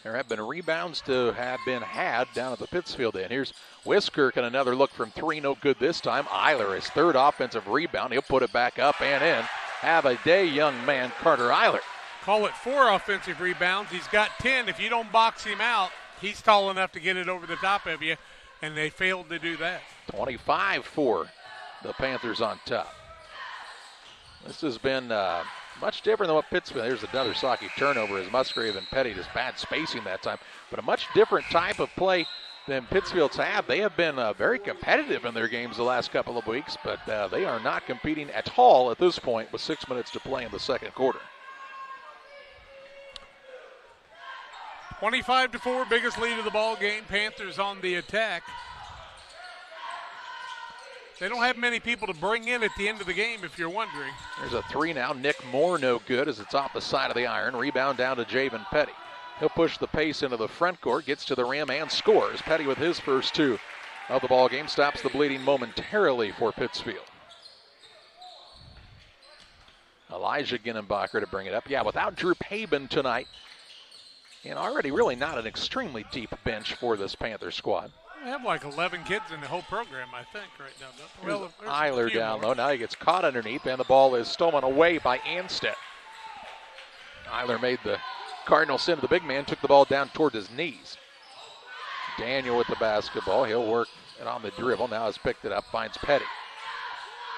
[SPEAKER 1] There have been rebounds to have been had down at the Pittsfield end. Here's Wiskirk and another look from 3, no good this time. Eiler, his 3rd offensive rebound. He'll put it back up and in. Have a day, young man, Carter Eiler.
[SPEAKER 7] Call it 4 offensive rebounds. He's got 10. If you don't box him out, he's tall enough to get it over the top of you, and they failed to do that.
[SPEAKER 1] 25-4, the Panthers on top. This has been much different than what Pittsfield. There's another Sauke turnover as Musgrave and Petty, just bad spacing that time. But a much different type of play than Pittsfield's have. They have been very competitive in their games the last couple of weeks, but they are not competing at all at this point with 6 minutes to play in the second quarter.
[SPEAKER 7] 25-4, biggest lead of the ball game. Panthers on the attack. They don't have many people to bring in at the end of the game, if you're wondering.
[SPEAKER 1] There's a 3 now. Nick Moore, no good as it's off the side of the iron. Rebound down to Javen Petty. He'll push the pace into the front court, gets to the rim and scores. Petty with his first 2 of the ball game stops the bleeding momentarily for Pittsfield. Elijah Ginnenbacher to bring it up. Yeah, without Drew Paben tonight, and already really not an extremely deep bench for this Panther squad.
[SPEAKER 7] They have like 11 kids in the whole program, I think, right now.
[SPEAKER 1] Well, Eiler down low. Now he gets caught underneath, and the ball is stolen away by Anstead. Eiler made the cardinal sin of the big man, took the ball down toward his knees. Daniel with the basketball. He'll work it on the dribble. Now has picked it up, finds Petty.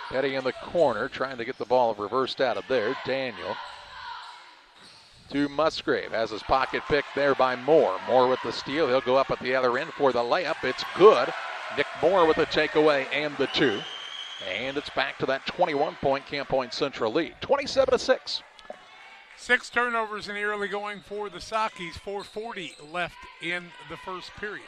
[SPEAKER 1] Petty in the corner, trying to get the ball reversed out of there. Daniel to Musgrave. Has his pocket picked there by Moore. Moore with the steal. He'll go up at the other end for the layup. It's good. Nick Moore with the takeaway and the 2. And it's back to that 21-point Camp Point Central lead. 27-6.
[SPEAKER 7] 6 turnovers in the early going for the Saukeys. 4:40 left in the first period.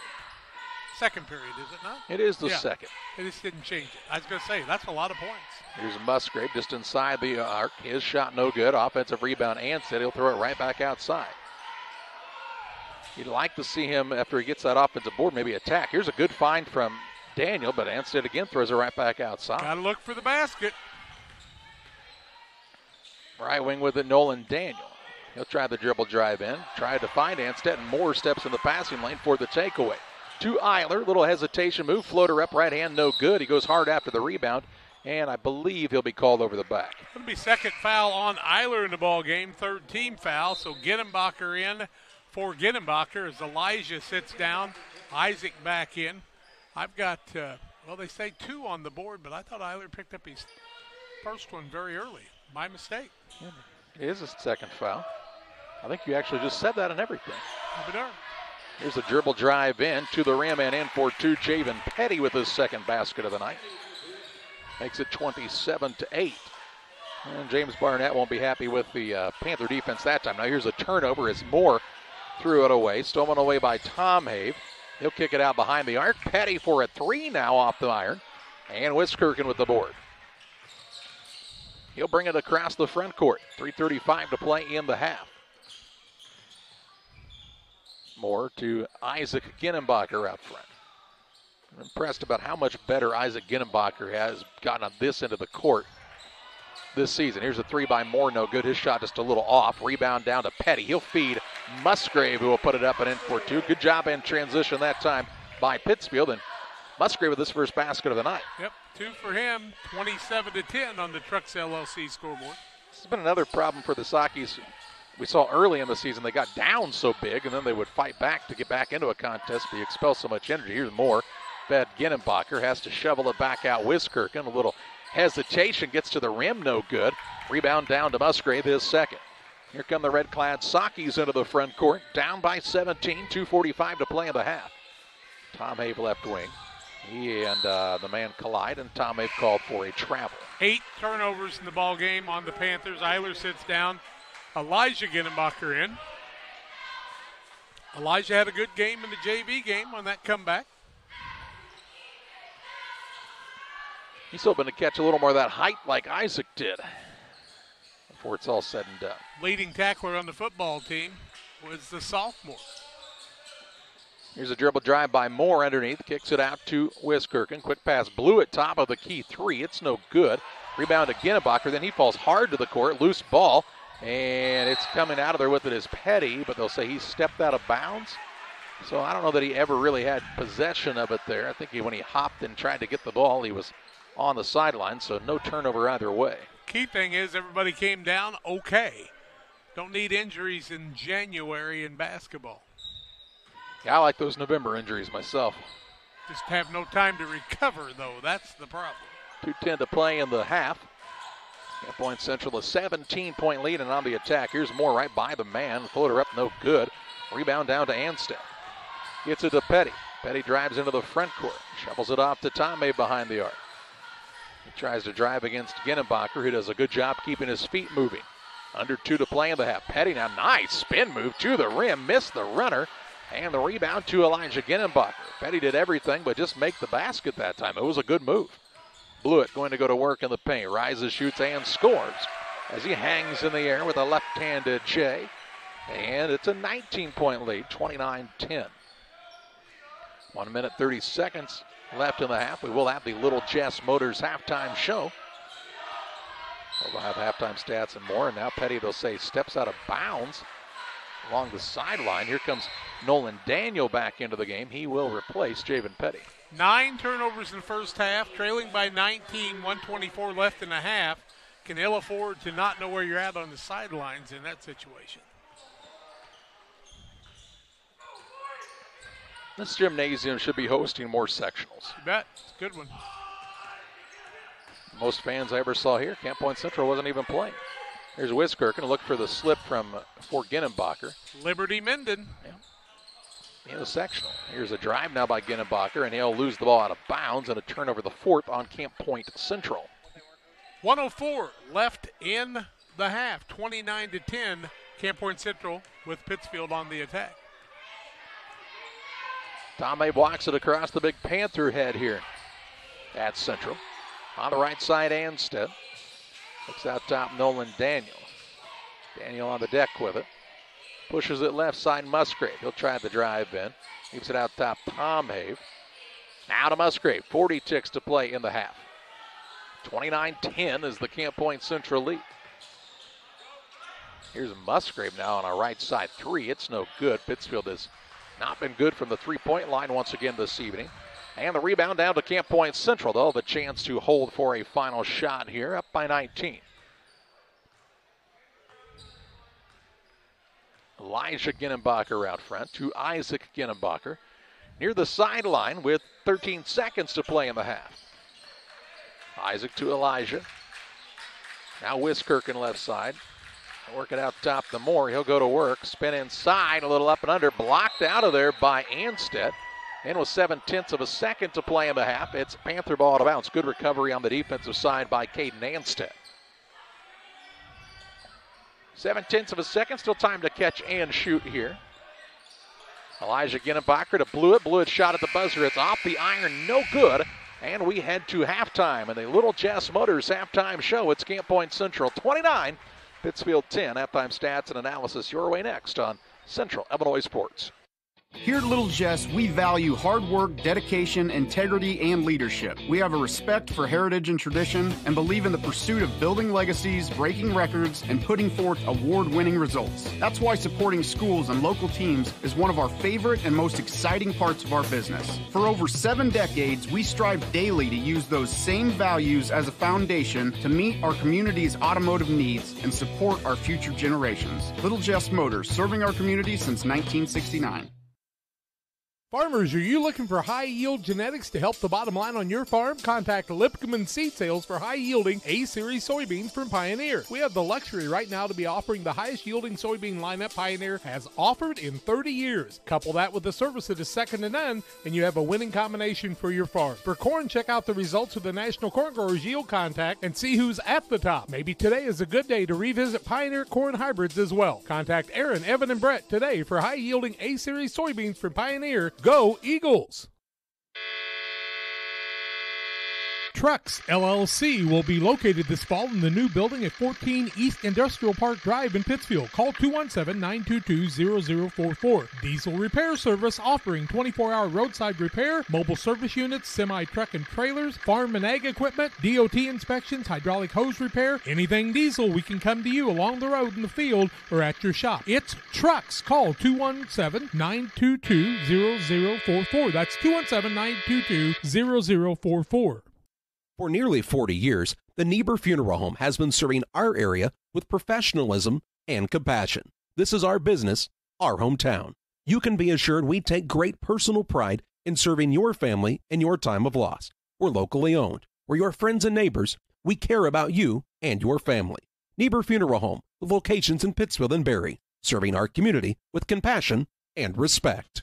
[SPEAKER 7] Second period, is it not?
[SPEAKER 1] It is the second.
[SPEAKER 7] They just didn't change it. I was going to say, that's a lot of points.
[SPEAKER 1] Here's Musgrave just inside the arc. His shot no good. Offensive rebound. Anstead, he'll throw it right back outside. You'd like to see him, after he gets that offensive board, maybe attack. Here's a good find from Daniel, but Anstead again throws it right back outside.
[SPEAKER 7] Got to look for the basket.
[SPEAKER 1] Right wing with it, Nolan Daniel. He'll try the dribble drive in. Tried to find Anstead, and Moore steps in the passing lane for the takeaway. To Eiler, little hesitation move, floater up, right hand, no good. He goes hard after the rebound, and I believe he'll be called over the back.
[SPEAKER 7] It'll be second foul on Eiler in the ball game, 3rd team foul. So Ginnenbacher in for Ginnenbacher as Elijah sits down. Isaac back in. I've got, well, they say 2 on the board, but I thought Eiler picked up his first one very early. My mistake.
[SPEAKER 1] Yeah, it is a second foul. I think you actually just said that and everything. Here's a dribble drive in to the rim and in for 2. Javen Petty with his second basket of the night. Makes it 27-8. And James Barnett won't be happy with the Panther defense that time. Now here's a turnover as Moore threw it away. Stolen away by Tom Have. He'll kick it out behind the arc. Petty for a 3 now off the iron. And Wiskirchen with the board. He'll bring it across the front court. 3:35 to play in the half. Moore to Isaac Ginnenbacher out front. I'm impressed about how much better Isaac Ginenbacher has gotten on this end of the court this season. Here's a three by Moore, no good. His shot just a little off. Rebound down to Petty. He'll feed Musgrave, who will put it up and in for two. Good job in transition that time by Pittsfield, and Musgrave with his first basket of the night.
[SPEAKER 7] Yep, 2 for him, 27-10 on the Trucks LLC scoreboard.
[SPEAKER 1] This has been another problem for the Sockies. We saw early in the season they got down so big, and then they would fight back to get back into a contest, but you expel so much energy. Here's Moore. Fed Ginenbacher, has to shovel it back out. Wiskirchen, a little hesitation, gets to the rim, no good. Rebound down to Musgrave, his second. Here come the red-clad Sockies into the front court, down by 17, 2:45 to play in the half. Tom Have left wing. He and the man collide, and Tom Have called for a travel.
[SPEAKER 7] 8 turnovers in the ball game on the Panthers. Eiler sits down. Elijah Ginenbacher in. Elijah had a good game in the JV game on that comeback.
[SPEAKER 1] He's hoping to catch a little more of that height like Isaac did before it's all said and done.
[SPEAKER 7] Leading tackler on the football team was the sophomore.
[SPEAKER 1] Here's a dribble drive by Moore underneath. Kicks it out to Wiskirchen. Quick pass blew at top of the key three. It's no good. Rebound to Ginenbacher. Then he falls hard to the court. Loose ball. And it's coming out of there with it is Petty, but they'll say he stepped out of bounds. So I don't know that he ever really had possession of it there. I think when he hopped and tried to get the ball, he was on the sideline, so no turnover either way.
[SPEAKER 7] Key thing is everybody came down okay. Don't need injuries in January in basketball.
[SPEAKER 1] Yeah, I like those November injuries myself.
[SPEAKER 7] Just have no time to recover, though. That's the problem.
[SPEAKER 1] 2:10 to play in the half. Camp Point Central a 17-point lead, and on the attack. Here's Moore right by the man. Floater up, no good. Rebound down to Anstead. Gets it to Petty. Petty drives into the front court. Shovels it off to Tomei behind the arc. He tries to drive against Ginenbacher, who does a good job keeping his feet moving. Under 2 to play in the half. Petty now, nice spin move to the rim. Missed the runner. And the rebound to Elijah Ginenbacher. Petty did everything but just make the basket that time. It was a good move. Blewett going to go to work in the paint. Rises, shoots, and scores as he hangs in the air with a left-handed J. And it's a 19-point lead, 29-10. 1 minute, 30 seconds left in the half. We will have the Little Jess Motors halftime show. We'll have halftime stats and more. And now Petty, they'll say, steps out of bounds along the sideline. Here comes Nolan Daniel back into the game. He will replace Javen Petty.
[SPEAKER 7] 9 turnovers in the first half, trailing by 19, 1:24 left in the half. Can ill afford to not know where you're at on the sidelines in that situation.
[SPEAKER 1] This gymnasium should be hosting more sectionals.
[SPEAKER 7] You bet. It's a good one.
[SPEAKER 1] Most fans I ever saw here, Camp Point Central wasn't even playing. Here's Wiskirchen, look for the slip from Fort Ginenbacher.
[SPEAKER 7] Liberty Minden.
[SPEAKER 1] Yeah. In the sectional. Here's a drive now by Ginenbacher, and he'll lose the ball out of bounds, and a turnover the fourth on Camp Point Central.
[SPEAKER 7] 1:04 left in the half. 29-10. Camp Point Central with Pittsfield on the attack.
[SPEAKER 1] Tomei blocks it across the big Panther head here at Central. On the right side, Anstead. Looks out top, Nolan Daniel. Daniel on the deck with it. Pushes it left side, Musgrave. He'll try the drive in. Keeps it out top, Tom Have. Now to Musgrave. 40 ticks to play in the half. 29-10 is the Camp Point Central lead. Here's Musgrave now on our right side three. It's no good. Pittsfield has not been good from the three-point line once again this evening. And the rebound down to Camp Point Central. They'll have a chance to hold for a final shot here, up by 19. Elijah Ginenbacher out front to Isaac Ginenbacher. Near the sideline with 13 seconds to play in the half. Isaac to Elijah. Now Wiskirchen left side. Work it out top to Moore. He'll go to work. Spin inside, a little up and under. Blocked out of there by Anstead. And with 7/10 of a second to play in the half, it's Panther ball out of bounds. Good recovery on the defensive side by Caden Anstead. 7/10 of a second, still time to catch and shoot here. Elijah Ginenbacher to Blewett. Blewett shot at the buzzer. It's off the iron, no good. And we head to halftime in the Little Jess Motors halftime show. It's Camp Point Central 29, Pittsfield 10. Halftime stats and analysis your way next on Central Illinois Sports.
[SPEAKER 9] Here at Little Jess, we value hard work, dedication, integrity, and leadership. We have a respect for heritage and tradition and believe in the pursuit of building legacies, breaking records, and putting forth award-winning results. That's why supporting schools and local teams is one of our favorite and most exciting parts of our business. For over 7 decades, we strive daily to use those same values as a foundation to meet our community's automotive needs and support our future generations. Little Jess Motors, serving our community since 1969.
[SPEAKER 16] Farmers, are you looking for high-yield genetics to help the bottom line on your farm? Contact Lipcomb Seed Sales for high-yielding A-Series soybeans from Pioneer. We have the luxury right now to be offering the highest-yielding soybean lineup Pioneer has offered in 30 years. Couple that with the service that is second to none, and you have a winning combination for your farm. For corn, check out the results of the National Corn Growers Yield Contact and see who's at the top. Maybe today is a good day to revisit Pioneer corn hybrids as well. Contact Aaron, Evan, and Brett today for high-yielding A-Series soybeans from Pioneer. Go Eagles! Trucks LLC will be located this fall in the new building at 14 East Industrial Park Drive in Pittsfield. Call 217-922-0044. Diesel repair service offering 24-hour roadside repair, mobile service units, semi-truck and trailers, farm and ag equipment, DOT inspections, hydraulic hose repair, anything diesel, we can come to you along the road in the field or at your shop. It's Trucks. Call 217-922-0044. That's 217-922-0044.
[SPEAKER 17] For nearly 40 years, the Niebuhr Funeral Home has been serving our area with professionalism and compassion. This is our business, our hometown. You can be assured we take great personal pride in serving your family in your time of loss. We're locally owned. We're your friends and neighbors. We care about you and your family. Niebuhr Funeral Home, with locations in Pittsfield and Barry, serving our community with compassion and respect.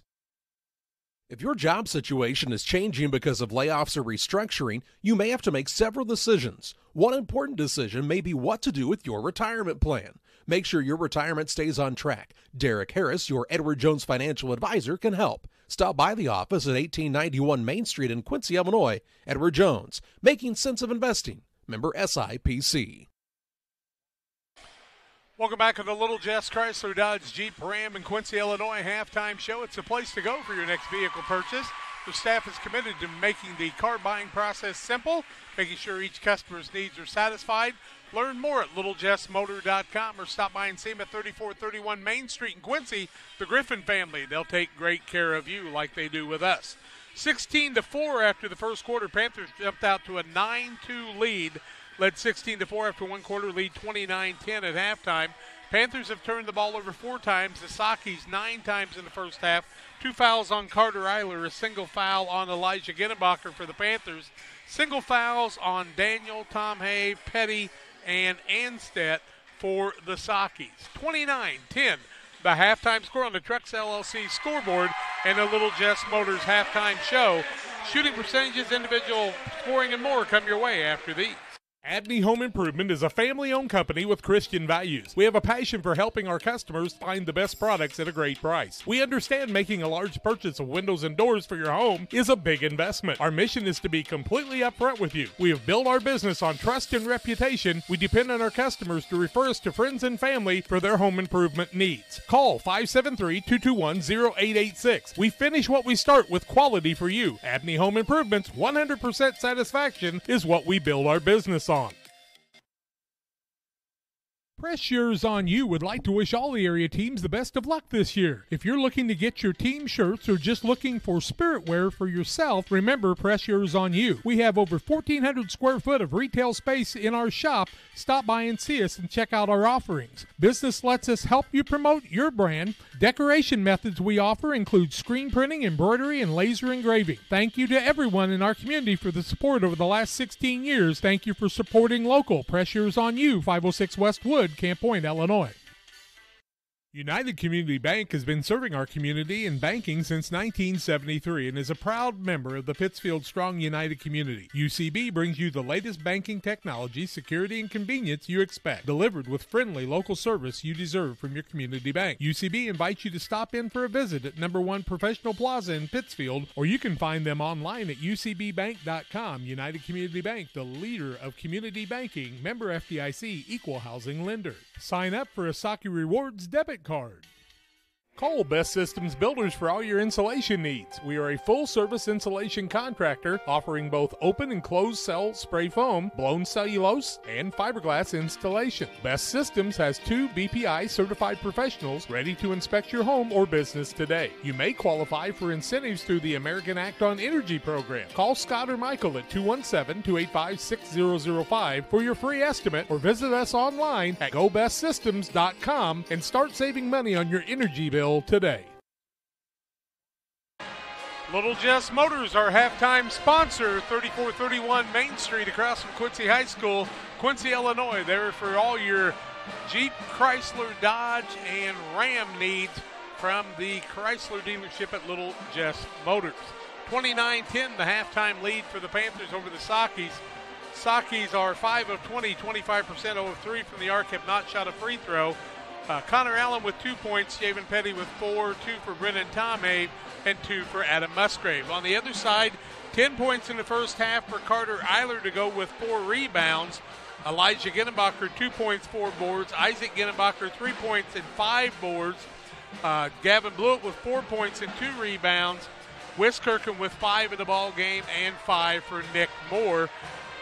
[SPEAKER 17] If your job situation is changing because of layoffs or restructuring, you may have to make several decisions. One important decision may be what to do with your retirement plan. Make sure your retirement stays on track. Derek Harris, your Edward Jones financial advisor, can help. Stop by the office at 1891 Main Street in Quincy, Illinois. Edward Jones, making sense of investing. Member SIPC.
[SPEAKER 7] Welcome back to the Little Jess Chrysler Dodge Jeep Ram in Quincy, Illinois halftime show. It's a place to go for your next vehicle purchase. The staff is committed to making the car buying process simple, making sure each customer's needs are satisfied. Learn more at littlejessmotor.com or stop by and see them at 3431 Main Street in Quincy. The Griffin family, they'll take great care of you like they do with us. 16-4 after the first quarter. Panthers jumped out to a 9-2 lead. Led 16-4 after one quarter, lead 29-10 at halftime. Panthers have turned the ball over 4 times. The Sakis 9 times in the first half. 2 fouls on Carter Eiler, a single foul on Elijah Ginnenbacher for the Panthers. Single fouls on Daniel, Tom Hay, Petty, and Anstedt for the Sakis. 29-10, the halftime score on the Trucks LLC scoreboard and the Little Jess Motors halftime show. Shooting percentages, individual scoring, and more come your way after these.
[SPEAKER 16] Abney Home Improvement is a family-owned company with Christian values. We have a passion for helping our customers find the best products at a great price. We understand making a large purchase of windows and doors for your home is a big investment. Our mission is to be completely upfront with you. We have built our business on trust and reputation. We depend on our customers to refer us to friends and family for their home improvement needs. Call 573-221-0886. We finish what we start with quality for you. Abney Home Improvement's 100% satisfaction is what we build our business on. Press Yours On You would like to wish all the area teams the best of luck this year. If you're looking to get your team shirts or just looking for spirit wear for yourself, remember Press Yours On You. We have over 1,400 square foot of retail space in our shop. Stop by and see us and check out our offerings. Business lets us help you promote your brand. Decoration methods we offer include screen printing, embroidery, and laser engraving. Thank you to everyone in our community for the support over the last 16 years. Thank you for supporting local. Press Yours On You, 506 West Wood, Camp Point, Illinois. United Community Bank has been serving our community in banking since 1973 and is a proud member of the Pittsfield Strong United community. UCB brings you the latest banking technology, security, and convenience you expect, delivered with friendly local service you deserve from your community bank. UCB invites you to stop in for a visit at No. 1 Professional Plaza in Pittsfield, or you can find them online at ucbbank.com. United Community Bank, the leader of community banking, member FDIC, equal housing lender. Sign up for a Saki Rewards debit card. Call Best Systems Builders for all your insulation needs. We are a full-service insulation contractor offering both open and closed cell spray foam, blown cellulose, and fiberglass installation. Best Systems has 2 BPI certified professionals ready to inspect your home or business today. You may qualify for incentives through the American Act on Energy program. Call Scott or Michael at 217-285-6005 for your free estimate or visit us online at gobestsystems.com and start saving money on your energy bill today.
[SPEAKER 7] Little Jess Motors, our halftime sponsor, 3431 Main Street across from Quincy High School, Quincy, Illinois. There for all your Jeep, Chrysler, Dodge, and Ram needs from the Chrysler dealership at Little Jess Motors. 29-10, the halftime lead for the Panthers over the Sockies. Sockies are 5 of 20, 25%, 0 of 3 from the arc, have not shot a free throw. Connor Allen with 2 points, Javen Petty with 4, 2 for Brennan Tomave, and 2 for Adam Musgrave. On the other side, 10 points in the first half for Carter Eiler to go with 4 rebounds. Elijah Ginnebacher, 2 points, 4 boards. Isaac Ginnebacher, 3 points and 5 boards. Gavin Blewett with 4 points and 2 rebounds. Wiskirchen with 5 in the ball game and 5 for Nick Moore.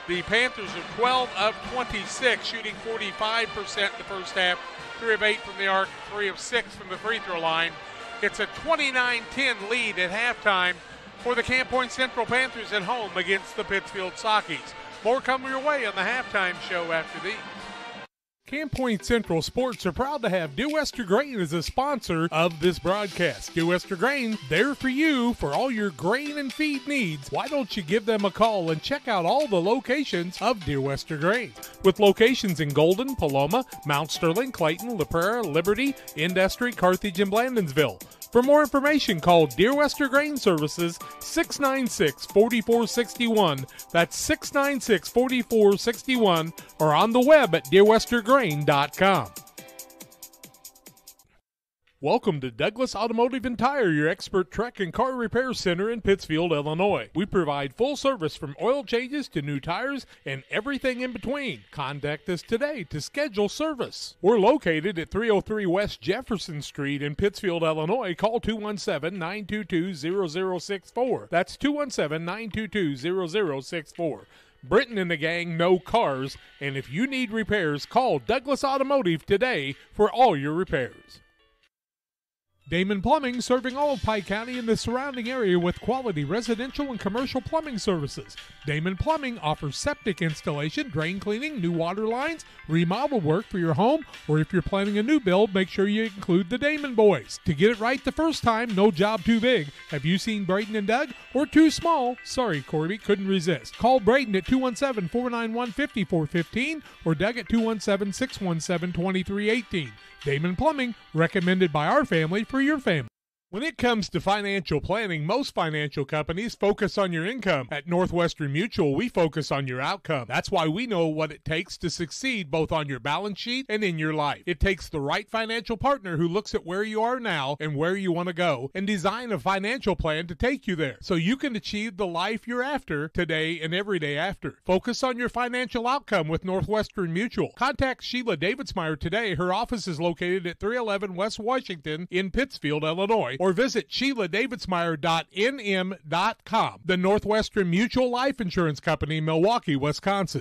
[SPEAKER 7] The Panthers are 12 of 26, shooting 45% in the first half. 3 of 8 from the arc, 3 of 6 from the free throw line. It's a 29-10 lead at halftime for the Camp Point Central Panthers at home against the Pittsfield Sockies. More coming your way on the halftime show after these.
[SPEAKER 16] Camp Point Central Sports are proud to have Dear Wester Grain as a sponsor of this broadcast. Dear Wester Grain, there for you for all your grain and feed needs. Why don't you give them a call and check out all the locations of Dear Wester Grain? With locations in Golden, Paloma, Mount Sterling, Clayton, La Prairie, Liberty, Industry, Carthage, and Blandonsville. For more information, call Dear Wester Grain Services 696-4461. That's 696-4461, or on the web at dearwestergrain.com. Welcome to Douglas Automotive and Tire, your expert truck and car repair center in Pittsfield, Illinois. We provide full service from oil changes to new tires and everything in between. Contact us today to schedule service. We're located at 303 West Jefferson Street in Pittsfield, Illinois. Call 217-922-0064. That's 217-922-0064. Britton and the gang know cars, and if you need repairs, call Douglas Automotive today for all your repairs. Damon Plumbing, serving all of Pike County and the surrounding area with quality residential and commercial plumbing services. Damon Plumbing offers septic installation, drain cleaning, new water lines, remodel work for your home, or if you're planning a new build, make sure you include the Damon boys. To get it right the first time, no job too big. Have you seen Braden and Doug? Or too small? Sorry, Corby, couldn't resist. Call Braden at 217-491-5415 or Doug at 217-617-2318. Damon Plumbing, recommended by our family for your family. When it comes to financial planning, most financial companies focus on your income. At Northwestern Mutual, we focus on your outcome. That's why we know what it takes to succeed both on your balance sheet and in your life. It takes the right financial partner who looks at where you are now and where you want to go and design a financial plan to take you there so you can achieve the life you're after today and every day after. Focus on your financial outcome with Northwestern Mutual. Contact Sheila Davidsmeyer today. Her office is located at 311 West Washington in Pittsfield, Illinois. Or visit SheilaDavidsmeyer.nm.com. The Northwestern Mutual Life Insurance Company, Milwaukee, Wisconsin.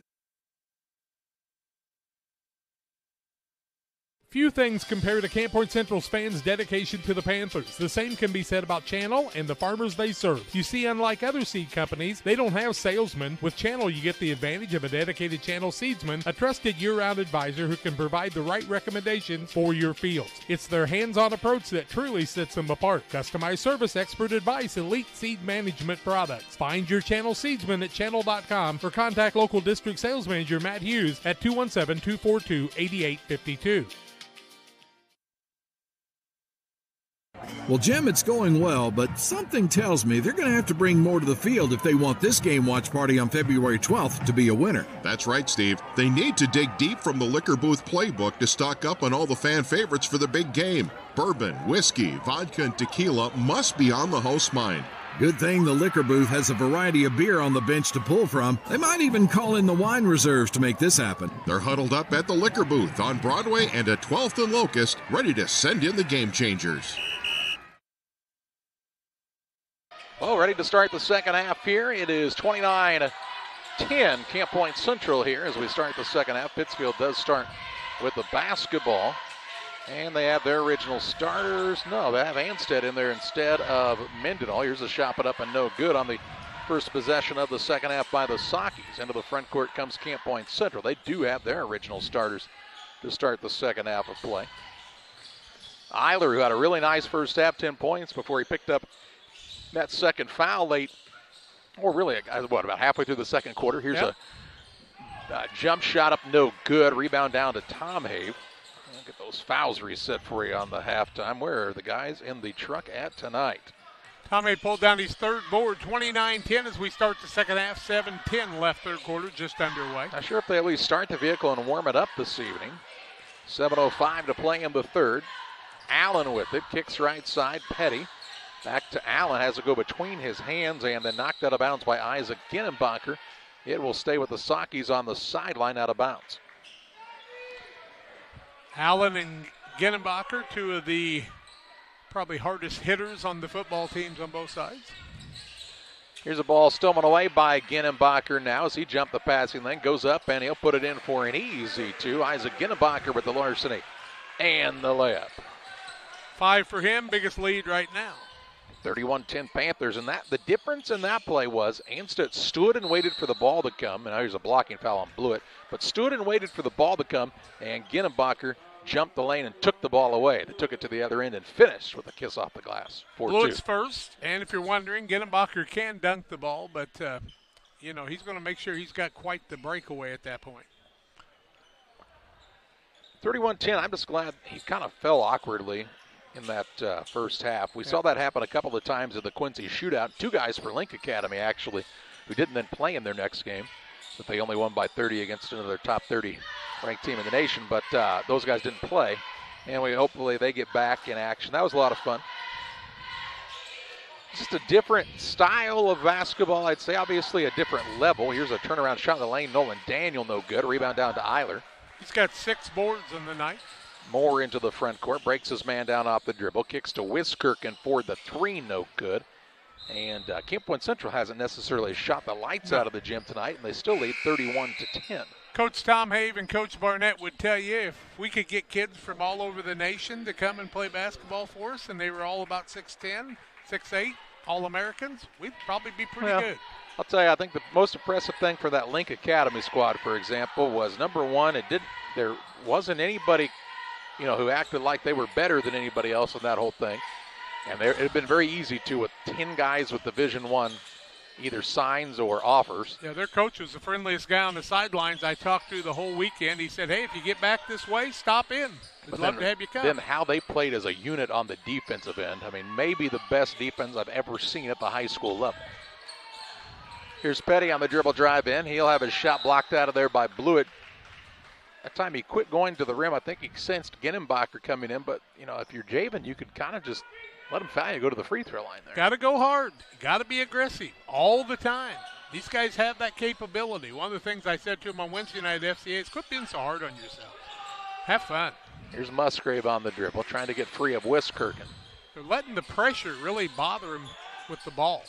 [SPEAKER 16] Few things compare to Camp Point Central's fans' dedication to the Panthers. The same can be said about Channel and the farmers they serve. You see, unlike other seed companies, they don't have salesmen. With Channel, you get the advantage of a dedicated Channel seedsman, a trusted year-round advisor who can provide the right recommendations for your fields. It's their hands-on approach that truly sets them apart. Customized service, expert advice, elite seed management products. Find your Channel seedsman at channel.com or contact local district sales manager Matt Hughes at 217-242-8852.
[SPEAKER 3] Well, Jim, it's going well, but something tells me they're going to have to bring more to the field if they want this game watch party on February 12th to be a winner.
[SPEAKER 4] That's right, Steve. They need to dig deep from the Liquor Booth playbook to stock up on all the fan favorites for the big game. Bourbon, whiskey, vodka, and tequila must be on the host's mind.
[SPEAKER 3] Good thing the Liquor Booth has a variety of beer on the bench to pull from. They might even call in the wine reserves to make this happen.
[SPEAKER 4] They're huddled up at the Liquor Booth on Broadway and at 12th and Locust, ready to send in the game changers.
[SPEAKER 1] Well, ready to start the second half here. It is 29-10 Camp Point Central here as we start the second half. Pittsfield does start with the basketball. And they have their original starters. No, they have Anstead in there instead of Mendenhall. Here's a shot put up and no good on the first possession of the second half by the Sockies. Into the front court comes Camp Point Central. They do have their original starters to start the second half of play. Eiler, who had a really nice first half, 10 points before he picked up that second foul late, or really, about halfway through the second quarter. Here's a jump shot up, no good. Rebound down to Tom Have. Get those fouls reset for you on the halftime. Where are the guys in the truck at tonight?
[SPEAKER 7] Tom Hay pulled down his third board, 29-10 as we start the second half. 7:10 left third quarter, just underway.
[SPEAKER 1] Not sure if they at least start the vehicle and warm it up this evening. 7:05 to play in the third. Allen with it, kicks right side, Petty. Back to Allen, has to go between his hands and then knocked out of bounds by Isaac Ginnenbacher. It will stay with the Sockies on the sideline out of bounds.
[SPEAKER 7] Allen and Ginnenbacher, two of the probably hardest hitters on the football teams on both sides.
[SPEAKER 1] Here's a ball stolen away by Ginnenbacher now as he jumped the passing lane, goes up and he'll put it in for an easy two. Isaac Ginnenbacher with the larceny and the layup.
[SPEAKER 7] 5 for him, biggest lead right now.
[SPEAKER 1] 31-10 Panthers, and the difference in that play was Anstead stood and waited for the ball to come, and now here's a blocking foul on Blewett, but stood and waited for the ball to come, and Ginnenbacher jumped the lane and took the ball away. They took it to the other end and finished with a kiss off the glass. 4-2.
[SPEAKER 7] Blewett's first, and if you're wondering, Ginnenbacher can dunk the ball, but, he's going to make sure he's got quite the breakaway at that point.
[SPEAKER 1] 31-10, I'm just glad he kind of fell awkwardly in that first half. We saw that happen a couple of times at the Quincy shootout. 2 guys for Link Academy, actually, who didn't then play in their next game, but they only won by 30 against another top 30 ranked team in the nation, but those guys didn't play, and hopefully they get back in action. That was a lot of fun. Just a different style of basketball, I'd say. Obviously a different level. Here's a turnaround shot in the lane. Nolan Daniel, no good. Rebound down to Eiler.
[SPEAKER 7] He's got 6 boards in the night.
[SPEAKER 1] Moore into the front court, breaks his man down off the dribble, kicks to Wiskirk for the 3, no good. And Camp Point Central hasn't necessarily shot the lights out of the gym tonight, and they still lead 31-10.
[SPEAKER 7] Coach Tom Have and Coach Barnett would tell you if we could get kids from all over the nation to come and play basketball for us, and they were all about 6'10", 6'8", All-Americans, we'd probably be pretty good.
[SPEAKER 1] I'll tell you, I think the most impressive thing for that Link Academy squad, for example, was number one, there wasn't anybody who acted like they were better than anybody else in that whole thing. And it had been very easy with 10 guys with Division I, either signs or offers.
[SPEAKER 7] Yeah, their coach was the friendliest guy on the sidelines. I talked to the whole weekend. He said, hey, if you get back this way, stop in. We'd love to have you come.
[SPEAKER 1] Then how they played as a unit on the defensive end. I mean, maybe the best defense I've ever seen at the high school level. Here's Petty on the dribble drive in. He'll have his shot blocked out of there by Blewett. That time he quit going to the rim. I think he sensed Ginnenbacher coming in, but, if you're Javen, you could kind of just let him foul you, go to the free throw line there.
[SPEAKER 7] Got to go hard. Got to be aggressive all the time. These guys have that capability. One of the things I said to him on Wednesday night at FCA is quit being so hard on yourself. Have fun.
[SPEAKER 1] Here's Musgrave on the dribble, trying to get free of Wiskirken.
[SPEAKER 7] They're letting the pressure really bother him with the ball.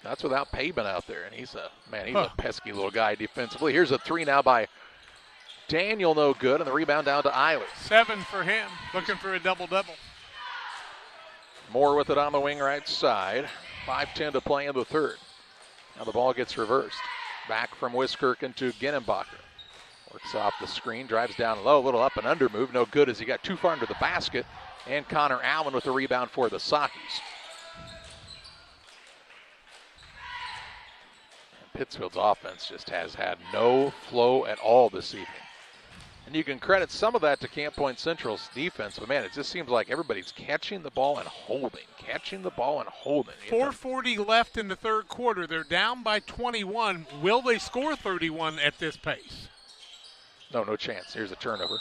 [SPEAKER 1] That's without Pavin out there, and he's a pesky little guy defensively. Here's a 3 now by Daniel, no good, and the rebound down to Eiler.
[SPEAKER 7] 7 for him, looking for a double-double.
[SPEAKER 1] Moore with it on the wing right side. 5:10 to play in the third. Now the ball gets reversed. Back from Wiskirken to Ginnenbacher. Works off the screen, drives down low, a little up and under move. No good as he got too far into the basket. And Connor Allen with the rebound for the Sockies. And Pittsfield's offense just has had no flow at all this evening. And you can credit some of that to Camp Point Central's defense, but man, it just seems like everybody's catching the ball and holding.
[SPEAKER 7] 4:40 left in the third quarter. They're down by 21. Will they score 31 at this pace?
[SPEAKER 1] No chance. Here's a turnover.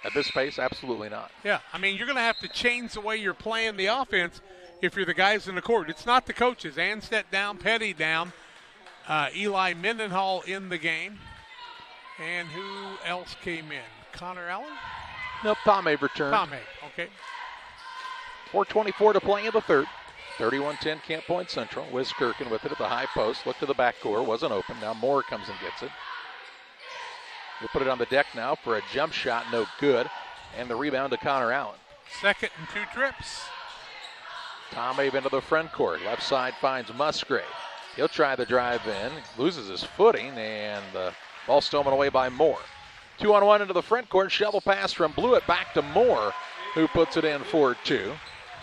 [SPEAKER 1] At this pace, absolutely not.
[SPEAKER 7] Yeah, I mean, you're going to have to change the way you're playing the offense if you're the guys in the court. It's not the coaches. Anstead down, Petty down, Eli Mendenhall in the game. And who else came in? Connor Allen?
[SPEAKER 1] Nope, Tom Have returned.
[SPEAKER 7] Tom Have, okay.
[SPEAKER 1] 4:24 to play in the third. 31-10 Camp Point Central. Wiskirchen with it at the high post. Look to the backcourt. Wasn't open. Now Moore comes and gets it. He'll put it on the deck now for a jump shot. No good. And the rebound to Connor Allen.
[SPEAKER 7] Second and 2 trips.
[SPEAKER 1] Tom Abe into the front court. Left side finds Musgrave. He'll try the drive in. Loses his footing. And the ball stolen away by Moore. 2-on-1 into the front court. Shovel pass from Blewett back to Moore, who puts it in for 2.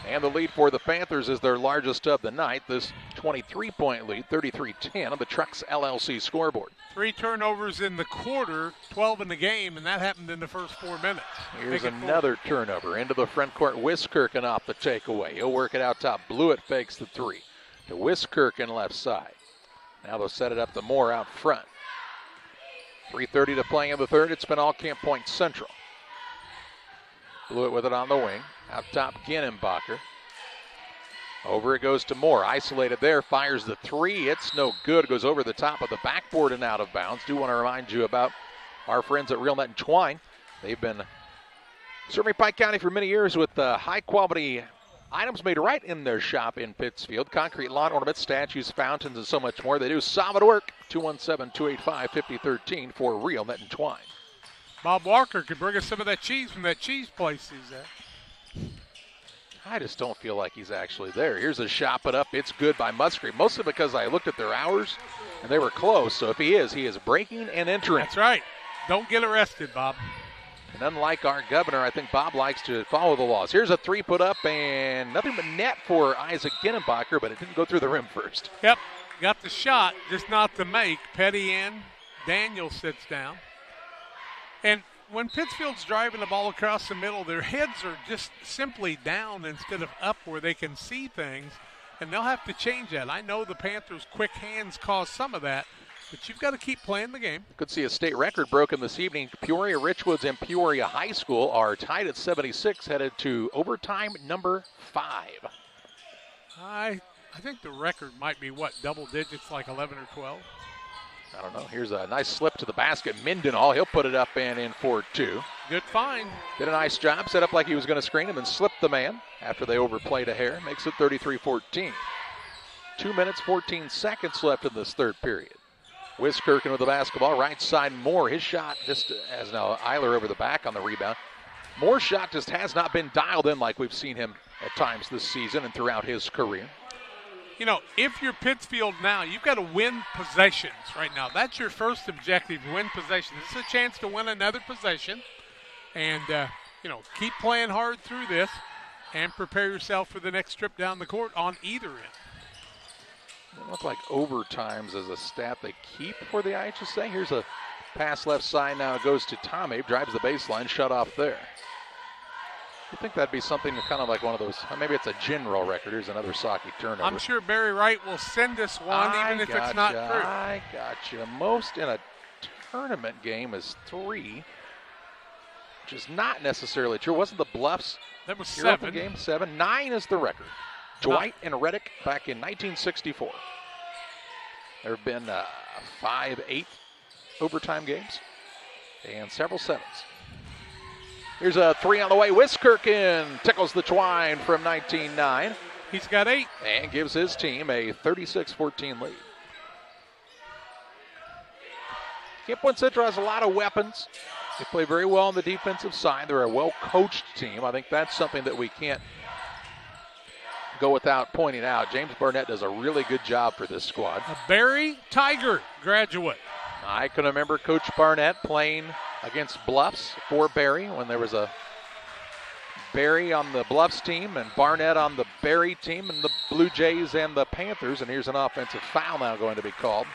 [SPEAKER 1] And the lead for the Panthers is their largest of the night. This 23-point lead, 33-10 on the Trucks LLC scoreboard.
[SPEAKER 7] 3 turnovers in the quarter, 12 in the game, and that happened in the first 4 minutes.
[SPEAKER 1] Here's another turnover into the front court. Wiskirchen off the takeaway. He'll work it out top. Blewett fakes the 3 to Wiskirchen left side. Now they'll set it up to Moore out front. 3:30 to play in the third. It's been all Camp Point Central. Blewett with it on the wing. Out top, Ginnenbacher. Over it goes to Moore. Isolated there. Fires the 3. It's no good. Goes over the top of the backboard and out of bounds. Do want to remind you about our friends at Real Net and Twine. They've been serving Pike County for many years with high-quality items made right in their shop in Pittsfield. Concrete lawn ornaments, statues, fountains, and so much more. They do solid work. 217-285-5013 for Real Net and Twine.
[SPEAKER 7] Bob Walker could bring us some of that cheese from that cheese place he's at.
[SPEAKER 1] I just don't feel like he's actually there. Here's a shot put up. It's good by Musgrave, mostly because I looked at their hours, and they were close. So if he is breaking and entering.
[SPEAKER 7] That's right. Don't get arrested, Bob.
[SPEAKER 1] And unlike our governor, I think Bob likes to follow the laws. Here's a 3 put up, and nothing but net for Isaac Ginnenbacher, but it didn't go through the rim first.
[SPEAKER 7] Yep, got the shot, just not the make. Petty in, Daniel sits down. And when Pittsfield's driving the ball across the middle, their heads are just simply down instead of up where they can see things, and they'll have to change that. I know the Panthers' quick hands caused some of that, but you've got to keep playing the game.
[SPEAKER 1] Could see a state record broken this evening. Peoria Richwoods and Peoria High School are tied at 76, headed to overtime number 5.
[SPEAKER 7] I think the record might be, double digits, like 11 or 12?
[SPEAKER 1] I don't know. Here's a nice slip to the basket. Mindenall, he'll put it up and in for 2.
[SPEAKER 7] Good find.
[SPEAKER 1] Did a nice job. Set up like he was going to screen him and slipped the man after they overplayed a hair. Makes it 33-14. 2 minutes, 14 seconds left in this third period. Wiskirchen with the basketball. Right side, Moore. His shot just has now Eiler over the back on the rebound. Moore's shot just has not been dialed in like we've seen him at times this season and throughout his career.
[SPEAKER 7] You know, if you're Pittsfield now, you've got to win possessions right now. That's your first objective, win possessions. This is a chance to win another possession. And, keep playing hard through this and prepare yourself for the next trip down the court on either end.
[SPEAKER 1] It look like overtimes as a stat they keep for the IHSA. Here's a pass left side now. It goes to Tom Abe, drives the baseline, shut off there. You think that'd be something kind of like one of those, maybe it's a general record. Here's another Saki turnover.
[SPEAKER 7] I'm sure Barry Wright will send us one even if it's not true.
[SPEAKER 1] I got you. Most in a tournament game is 3, which is not necessarily true. Wasn't the Bluffs
[SPEAKER 7] that was 7
[SPEAKER 1] game? 7. 9 is the record. Dwight and Reddick back in 1964. There have been 5, 8 overtime games and several 7s. Here's a 3 on the way. Wiskirchen tickles the twine from 19-9.
[SPEAKER 7] He's got 8.
[SPEAKER 1] And gives his team a 36-14 lead. Camp Point Central has a lot of weapons. They play very well on the defensive side. They're a well-coached team. I think that's something that we can't go without pointing out. James Barnett does a really good job for this squad.
[SPEAKER 7] A Barry Tiger graduate.
[SPEAKER 1] I can remember Coach Barnett playing against Bluffs for Barry when there was a Barry on the Bluffs team and Barnett on the Barry team and the Blue Jays and the Panthers. And here's an offensive foul now going to be called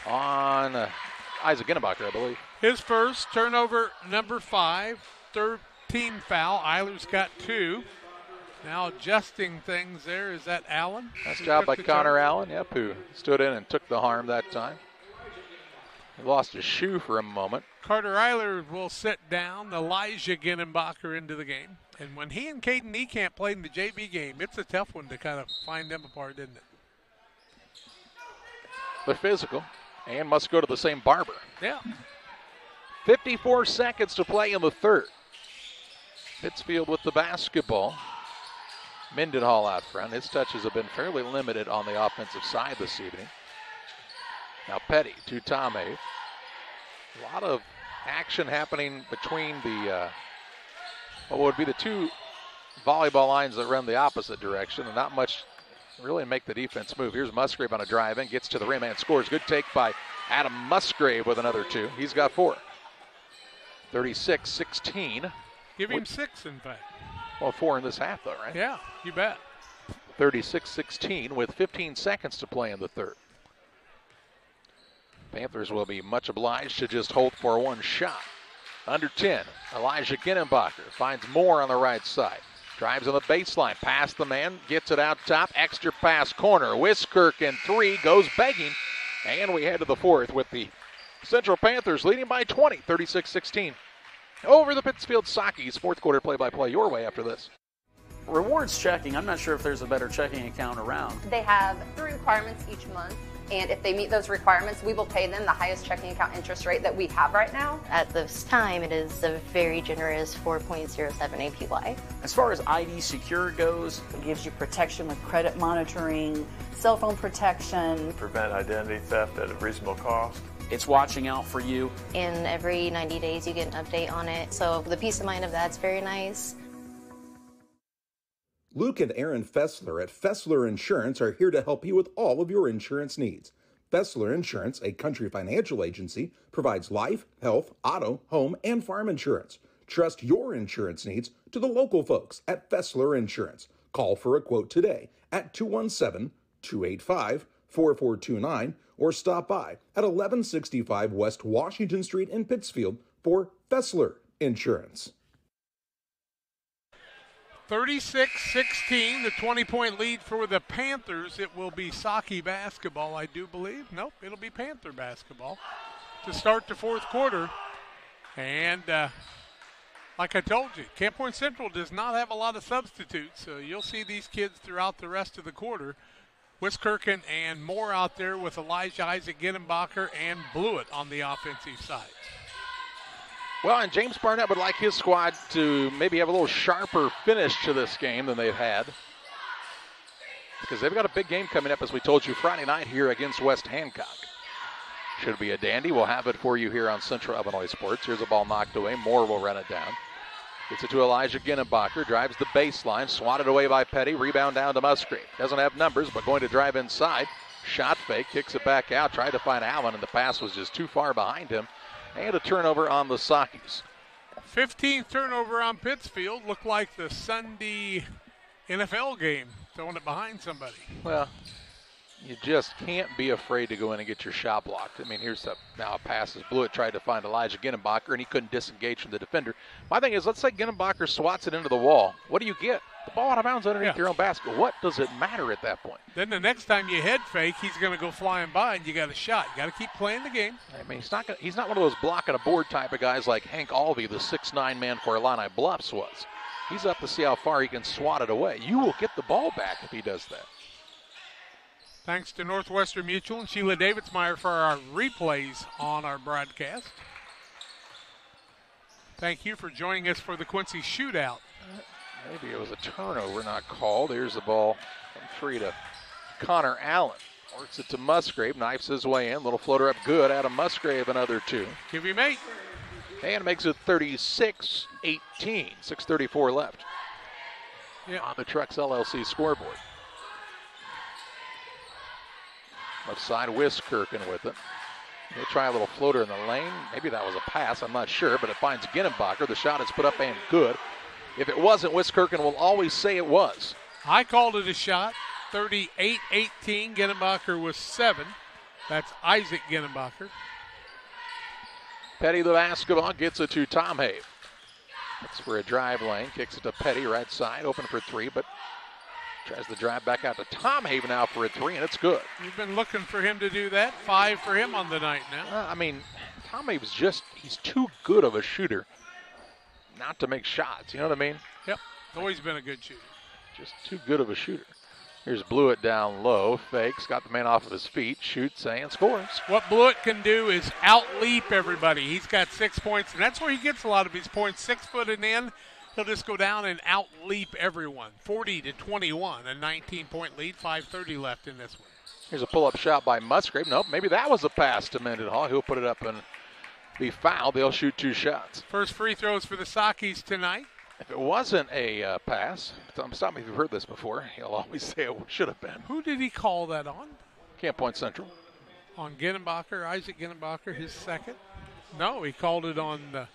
[SPEAKER 1] on Isaac Ginnenbacher, I believe.
[SPEAKER 7] His first, turnover number 5, third team foul. Eiler's got 2. Now adjusting things there. Is that Allen?
[SPEAKER 1] Nice job by Connor Allen, who stood in and took the harm that time. He lost his shoe for a moment.
[SPEAKER 7] Carter Eiler will sit down. Elijah Ginnenbacher into the game. And when he and Caden Niekamp played in the JV game, it's a tough one to kind of find them apart, isn't it?
[SPEAKER 1] They're physical and must go to the same barber.
[SPEAKER 7] Yeah.
[SPEAKER 1] 54 seconds to play in the third. Pittsfield with the basketball. Mendenhall out front. His touches have been fairly limited on the offensive side this evening. Now Petty to Tomei. A lot of action happening between the what would be the two volleyball lines that run the opposite direction, and not much really make the defense move. Here's Musgrave on a drive in, gets to the rim and scores. Good take by Adam Musgrave with another 2. He's got 4. 36-16.
[SPEAKER 7] Give him 6, in fact.
[SPEAKER 1] Well, 4 in this half, though, right?
[SPEAKER 7] Yeah, you bet.
[SPEAKER 1] 36-16 with 15 seconds to play in the third. Panthers will be much obliged to just hold for one shot. Under 10, Elijah Ginnenbacher finds Moore on the right side. Drives on the baseline, past the man, gets it out top, extra pass corner. Wiskirk in 3, goes begging, and we head to the fourth with the Central Panthers leading by 20, 36-16. Over the Pittsfield Sockies. Fourth quarter play-by-play your way after this.
[SPEAKER 19] Rewards checking, I'm not sure if there's a better checking account around.
[SPEAKER 20] They have 3 requirements each month, and if they meet those requirements, we will pay them the highest checking account interest rate that we have right now.
[SPEAKER 21] At this time, it is a very generous 4.07 APY.
[SPEAKER 19] As far as ID Secure goes,
[SPEAKER 22] it gives you protection with credit monitoring, cell phone protection.
[SPEAKER 23] Prevent identity theft at a reasonable cost.
[SPEAKER 19] It's watching out for you.
[SPEAKER 21] And every 90 days you get an update on it, so the peace of mind of that's very nice.
[SPEAKER 24] Luke and Aaron Fessler at Fessler Insurance are here to help you with all of your insurance needs. Fessler Insurance, a Country Financial agency, provides life, health, auto, home, and farm insurance. Trust your insurance needs to the local folks at Fessler Insurance. Call for a quote today at 217-285-4429 or stop by at 1165 West Washington Street in Pittsfield for Fessler Insurance.
[SPEAKER 7] 36-16, the 20-point lead for the Panthers. It will be Socky basketball, I do believe. Nope, it'll be Panther basketball to start the fourth quarter. And like I told you, Camp Point Central does not have a lot of substitutes, so you'll see these kids throughout the rest of the quarter. Wiskirchen and Moore out there with Elijah Isaac Ginnenbacher and Blewett on the offensive side.
[SPEAKER 1] Well, and James Barnett would like his squad to maybe have a little sharper finish to this game than they've had, because they've got a big game coming up, as we told you, Friday night here against West Hancock. Should be a dandy. We'll have it for you here on Central Illinois Sports. Here's a ball knocked away. Moore will run it down. Gets it to Elijah Ginnenbacher. Drives the baseline. Swatted away by Petty. Rebound down to Musgrave. Doesn't have numbers, but going to drive inside. Shot fake. Kicks it back out. Tried to find Allen, and the pass was just too far behind him. And a turnover on the Sockies.
[SPEAKER 7] 15th turnover on Pittsfield. Looked like the Sunday NFL game, throwing it behind somebody.
[SPEAKER 1] Well, you just can't be afraid to go in and get your shot blocked. I mean, here's now a pass as Blewett tried to find Elijah Ginnenbacher, and he couldn't disengage from the defender. My thing is, let's say Ginnenbacher swats it into the wall. What do you get? The ball out of bounds underneath your own basket. What does it matter at that point?
[SPEAKER 7] Then the next time you head fake, he's going to go flying by, and you got a shot. You got to keep playing the game.
[SPEAKER 1] I mean, he's not one of those blocking a board type of guys like Hank Alvey, the 6'9" man for Illini Bluffs was. He's up to see how far he can swat it away. You will get the ball back if he does that.
[SPEAKER 7] Thanks to Northwestern Mutual and Sheila Davidsmeyer for our replays on our broadcast. Thank you for joining us for the Quincy Shootout.
[SPEAKER 1] Maybe it was a turnover not called. Here's the ball from free to Connor Allen. Works it to Musgrave, knifes his way in. Little floater up good. Adam Musgrave, another 2.
[SPEAKER 7] Give him 8.
[SPEAKER 1] And makes it 36-18. 6:34 left on the Trucks LLC scoreboard. Left side, Wiskirchen with it. He'll try a little floater in the lane. Maybe that was a pass, I'm not sure, but it finds Ginnenbacher. The shot is put up and good. If it wasn't, Wiskirchen will always say it was.
[SPEAKER 7] I called it a shot. 38-18. Ginnenbacher was 7. That's Isaac Ginnenbacher.
[SPEAKER 1] Petty the basketball, gets it to Tom Have. Looks for a drive lane, kicks it to Petty, right side, open for 3, but tries to drive back out to Tom Have now for a 3, and it's good.
[SPEAKER 7] You've been looking for him to do that. 5 for him on the night now.
[SPEAKER 1] I mean, Tom Have's he's too good of a shooter not to make shots, you know what I mean?
[SPEAKER 7] Yep, always been a good shooter.
[SPEAKER 1] Just too good of a shooter. Here's Blewett down low, fakes, got the man off of his feet, shoots and scores.
[SPEAKER 7] What Blewett can do is out-leap everybody. He's got 6 points, and that's where he gets a lot of his points. 6 foot and in, he'll just go down and out-leap everyone. 40-21, a 19-point lead, 5:30 left in this one.
[SPEAKER 1] Here's a pull-up shot by Musgrave. Nope, maybe that was a pass to Mendenhall. He'll put it up and be fouled. They'll shoot 2 shots.
[SPEAKER 7] First free throws for the Sockies tonight.
[SPEAKER 1] If it wasn't a pass, stop me if you've heard this before, he'll always say it should have been.
[SPEAKER 7] Who did he call that on?
[SPEAKER 1] Camp Point Central.
[SPEAKER 7] On Ginenbacher, Isaac Ginenbacher, his second. No, he called it on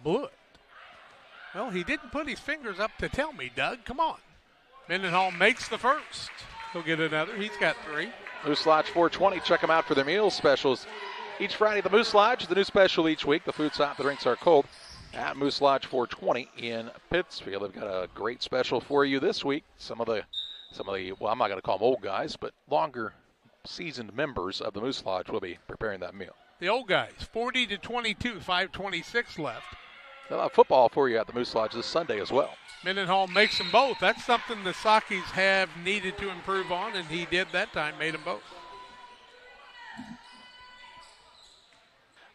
[SPEAKER 7] Blewett. Well, he didn't put his fingers up to tell me, Doug. Come on. Mendenhall makes the first. He'll get another. He's got 3.
[SPEAKER 1] Moose Lodge 420. Check them out for their meal specials. Each Friday, the Moose Lodge, the new special each week. The food's hot, the drinks are cold. At Moose Lodge 420 in Pittsfield. They've got a great special for you this week. Some of the well, I'm not going to call them old guys, but longer seasoned members of the Moose Lodge will be preparing that meal.
[SPEAKER 7] The old guys, 40-22, 5:26 left.
[SPEAKER 1] They'll have football for you at the Moose Lodge this Sunday as well.
[SPEAKER 7] Mendenhall makes them both. That's something the Sockies have needed to improve on, and he did that time, made them both.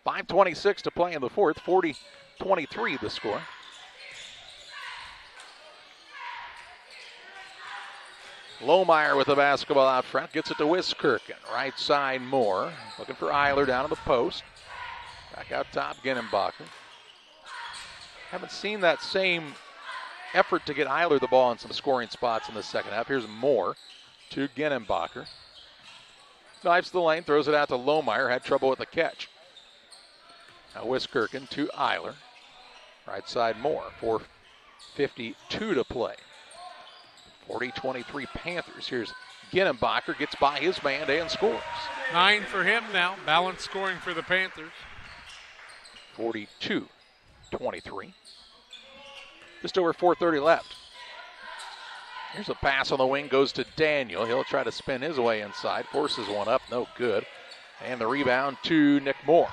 [SPEAKER 1] 5:26 to play in the fourth, 40-23 the score. Lohmeyer with the basketball out front, gets it to Wiskirchen. Right side Moore, looking for Eiler down on the post. Back out top, Ginenbacher. Haven't seen that same effort to get Eiler the ball in some scoring spots in the second half. Here's Moore to Ginenbacher. Dives the lane, throws it out to Lohmeyer, had trouble with the catch. Now Wiskirchen to Eiler. Right side Moore, 4:52 to play. 40-23 Panthers. Here's Ginenbacher, gets by his man and scores.
[SPEAKER 7] 9 for him now, balanced scoring for the Panthers.
[SPEAKER 1] 42-23. Just over 4:30 left. Here's a pass on the wing, goes to Daniel. He'll try to spin his way inside, forces one up, no good. And the rebound to Nick Moore.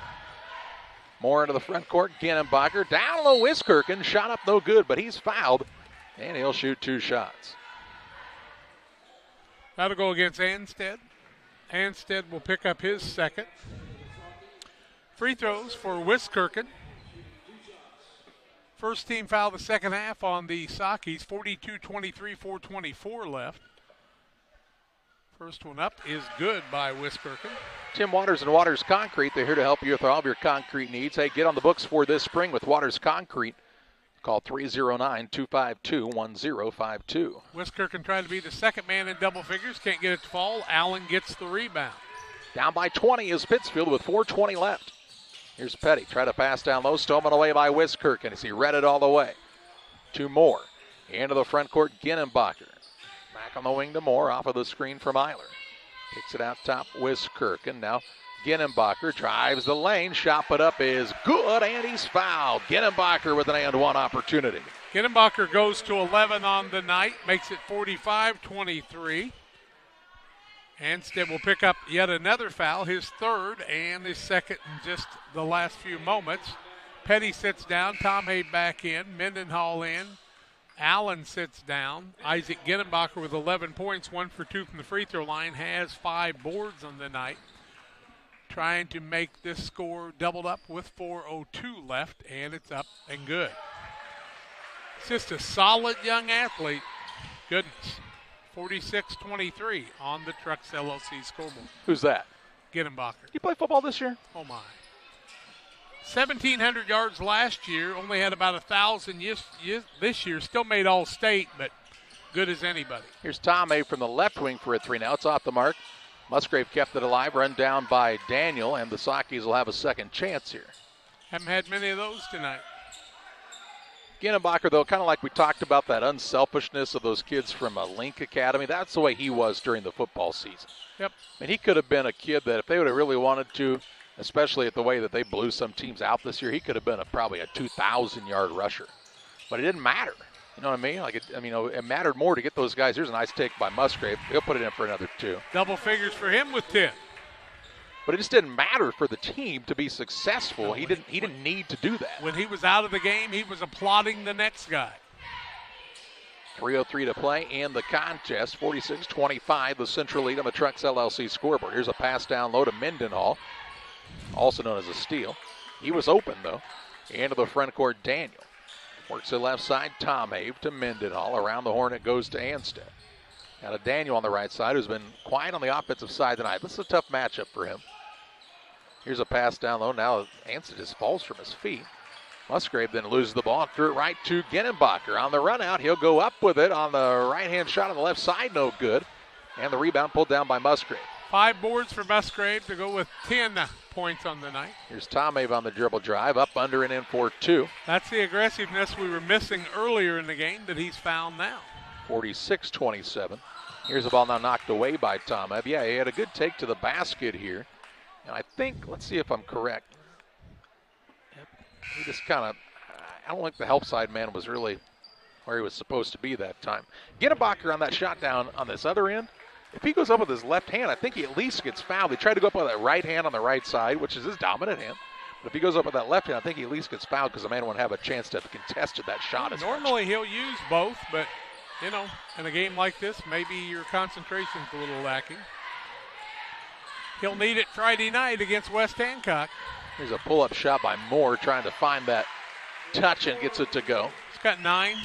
[SPEAKER 1] Moore into the front court, Ginenbacher down low, Wiskirchen, shot up no good, but he's fouled, and he'll shoot 2 shots.
[SPEAKER 7] That'll go against Anstead. Anstead will pick up his second. Free throws for Wiskirchen. First team foul the second half on the Sockies, 42-23, 4:24 left. First one up is good by Wiskirchen.
[SPEAKER 1] Tim Waters and Waters Concrete, they're here to help you with all of your concrete needs. Hey, get on the books for this spring with Waters Concrete. Call 309-252-1052.
[SPEAKER 7] Wiskirchen trying to be the second man in double figures. Can't get it to fall. Allen gets the rebound.
[SPEAKER 1] Down by 20 is Pittsfield with 4:20 left. Here's Petty. Try to pass down low. Stolen away by Wiskirchen as he read it all the way. To Moore. Into the front court, Ginenbacher. Back on the wing to Moore off of the screen from Eiler. Kicks it out top, Wiskirchen. Now Ginenbacher drives the lane. Shot put up is good, and he's fouled. Ginenbacher with an and-one opportunity.
[SPEAKER 7] Ginenbacher goes to 11 on the night, makes it 45-23. Anstead will pick up yet another foul, his third and his second in just the last few moments. Petty sits down, Tom Hay back in, Mendenhall in, Allen sits down. Isaac Ginenbacher with 11 points, 1 for 2 from the free throw line, has 5 boards on the night. Trying to make this score doubled up with 4:02 left, and it's up and good. It's just a solid young athlete. Goodness. 46-23 on the Trucks LLC scoreboard.
[SPEAKER 1] Who's that?
[SPEAKER 7] Ginenbacher.
[SPEAKER 1] You play football this year?
[SPEAKER 7] Oh, my. 1,700 yards last year. Only had about 1,000 this year. Still made All-State, but good as anybody.
[SPEAKER 1] Here's Tomei from the left wing for a 3 now. It's off the mark. Musgrave kept it alive, run down by Daniel, and the Sockies will have a second chance here.
[SPEAKER 7] Haven't had many of those tonight.
[SPEAKER 1] Ginenbacher, though, kind of like we talked about that unselfishness of those kids from Link Academy, that's the way he was during the football season.
[SPEAKER 7] Yep.
[SPEAKER 1] I mean, he could have been a kid that if they would have really wanted to, especially at the way that they blew some teams out this year, he could have been probably a 2,000-yard rusher. But it didn't matter. You know what I mean? It mattered more to get those guys. Here's a nice take by Musgrave. He'll put it in for another 2.
[SPEAKER 7] Double figures for him with 10.
[SPEAKER 1] But it just didn't matter for the team to be successful. He didn't need to do that.
[SPEAKER 7] When he was out of the game, he was applauding the next guy.
[SPEAKER 1] 3:03 to play in the contest. 46-25, the Central lead on the Trucks LLC scoreboard. Here's a pass down low to Mendenhall, also known as a steal. He was open, though. Into the front court, Daniel. Works the left side, Tom Have to Mendenhall. Around the horn it goes to Anstead. Got a Daniel on the right side who's been quiet on the offensive side tonight. This is a tough matchup for him. Here's a pass down low. Now Anstead just falls from his feet. Musgrave then loses the ball and threw it right to Genenbacher. On the run out, he'll go up with it on the right-hand shot on the left side, no good. And the rebound pulled down by Musgrave.
[SPEAKER 7] 5 boards for Musgrave to go with 10 points on the night.
[SPEAKER 1] Here's Tom Have on the dribble drive, up, under, and in for 2.
[SPEAKER 7] That's the aggressiveness we were missing earlier in the game that he's found now.
[SPEAKER 1] 46-27. Here's the ball now knocked away by Tom Have. Yeah, he had a good take to the basket here. And I think, let's see if I'm correct. He just kind of, I don't think the help side man was really where he was supposed to be that time. Genenbacher on that shot down on this other end. If he goes up with his left hand, I think he at least gets fouled. He tried to go up with that right hand on the right side, which is his dominant hand. But if he goes up with that left hand, I think he at least gets fouled because the man won't have a chance to have contested that shot as
[SPEAKER 7] Normally he'll use both, but, you know, in a game like this, maybe your concentration's a little lacking. He'll need it Friday night against West Hancock.
[SPEAKER 1] Here's a pull-up shot by Moore trying to find that touch and gets it to go.
[SPEAKER 7] He's got 9.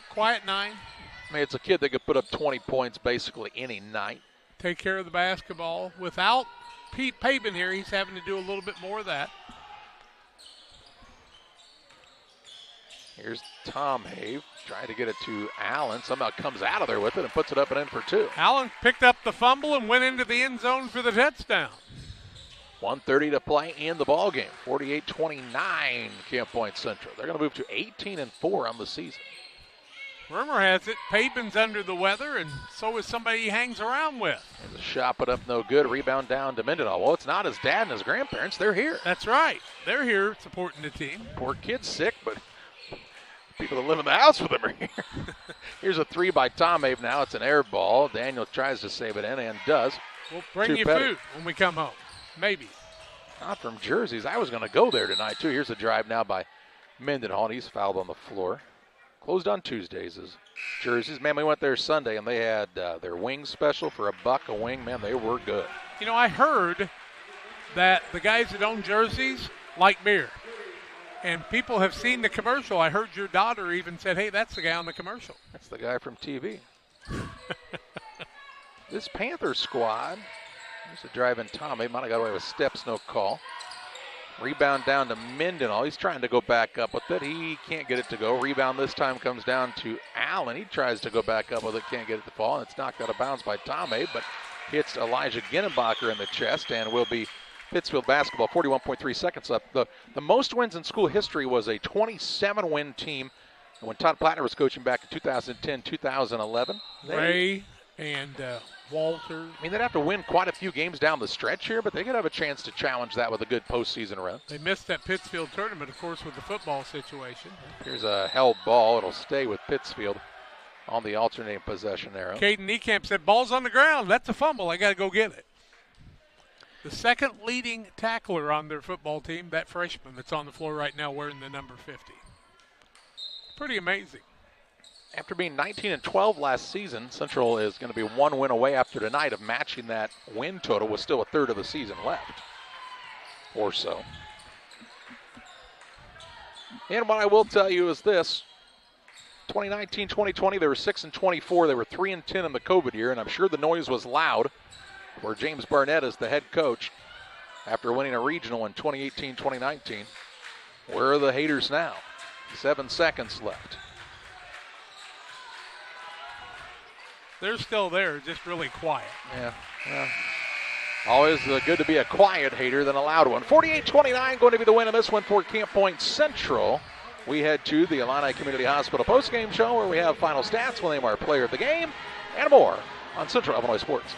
[SPEAKER 7] Quiet 9.
[SPEAKER 1] I mean, it's a kid that could put up 20 points basically any night.
[SPEAKER 7] Take care of the basketball. Without Pete Pabin here, he's having to do a little bit more of that.
[SPEAKER 1] Here's Tom Have trying to get it to Allen. Somehow comes out of there with it and puts it up and in for 2.
[SPEAKER 7] Allen picked up the fumble and went into the end zone for the touchdown.
[SPEAKER 1] 1:30 to play in the ball game. 48-29 Camp Point Central. They're going to move to 18-4 on the season.
[SPEAKER 7] Rumor has it Pabin's under the weather, and so is somebody he hangs around with.
[SPEAKER 1] And the shot put up no good. Rebound down to Mendenhall. Well, it's not his dad and his grandparents. They're here.
[SPEAKER 7] That's right. They're here supporting the team.
[SPEAKER 1] Poor kid's sick, but people that live in the house with him are here. Here's a 3 by Tom Have now. It's an air ball. Daniel tries to save it in and does.
[SPEAKER 7] We'll bring you food when we come home. Maybe.
[SPEAKER 1] Not from Jerseys. I was going to go there tonight, too. Here's a drive now by Mendenhall. He's fouled on the floor. Closed on Tuesdays is Jerseys. Man, we went there Sunday, and they had their wing special for $1 a wing. Man, they were good.
[SPEAKER 7] You know, I heard that the guys that own Jerseys like beer. And people have seen the commercial. I heard your daughter even said, hey, that's the guy on the commercial.
[SPEAKER 1] That's the guy from TV. This Panther squad. There's a drive in Tom. He might have got away with steps, no call. Rebound down to Mendenhall. He's trying to go back up with it. He can't get it to go. Rebound this time comes down to Allen. He tries to go back up with it, can't get it to fall. And it's knocked out of bounds by Tom Have, but hits Elijah Genenbacher in the chest and will be Pittsfield basketball. 41.3 seconds left. The most wins in school history was a 27-win team when Todd Plattner was coaching back in 2010-2011.
[SPEAKER 7] Ray and Walter.
[SPEAKER 1] I mean, they'd have to win quite a few games down the stretch here, but they could have a chance to challenge that with a good postseason run.
[SPEAKER 7] They missed that Pittsfield tournament, of course, with the football situation.
[SPEAKER 1] Here's a held ball. It'll stay with Pittsfield on the alternating possession arrow.
[SPEAKER 7] Caden Niekamp said, ball's on the ground. That's a fumble. I got to go get it. The second leading tackler on their football team, that freshman that's on the floor right now wearing the number 50. Pretty amazing.
[SPEAKER 1] After being 19-12 last season, Central is going to be 1 win away after tonight of matching that win total with still a third of the season left, or so. And what I will tell you is this. 2019-2020, they were 6-24. They were 3-10 in the COVID year, and I'm sure the noise was loud where James Barnett is the head coach after winning a regional in 2018-2019. Where are the haters now? 7 seconds left.
[SPEAKER 7] They're still there, just really quiet.
[SPEAKER 1] Yeah. Always good to be a quiet hater than a loud one. 48-29 going to be the win of this one for Camp Point Central. We head to the Illini Community Hospital postgame show where we have final stats. We'll name our player of the game and more on Central Illinois Sports.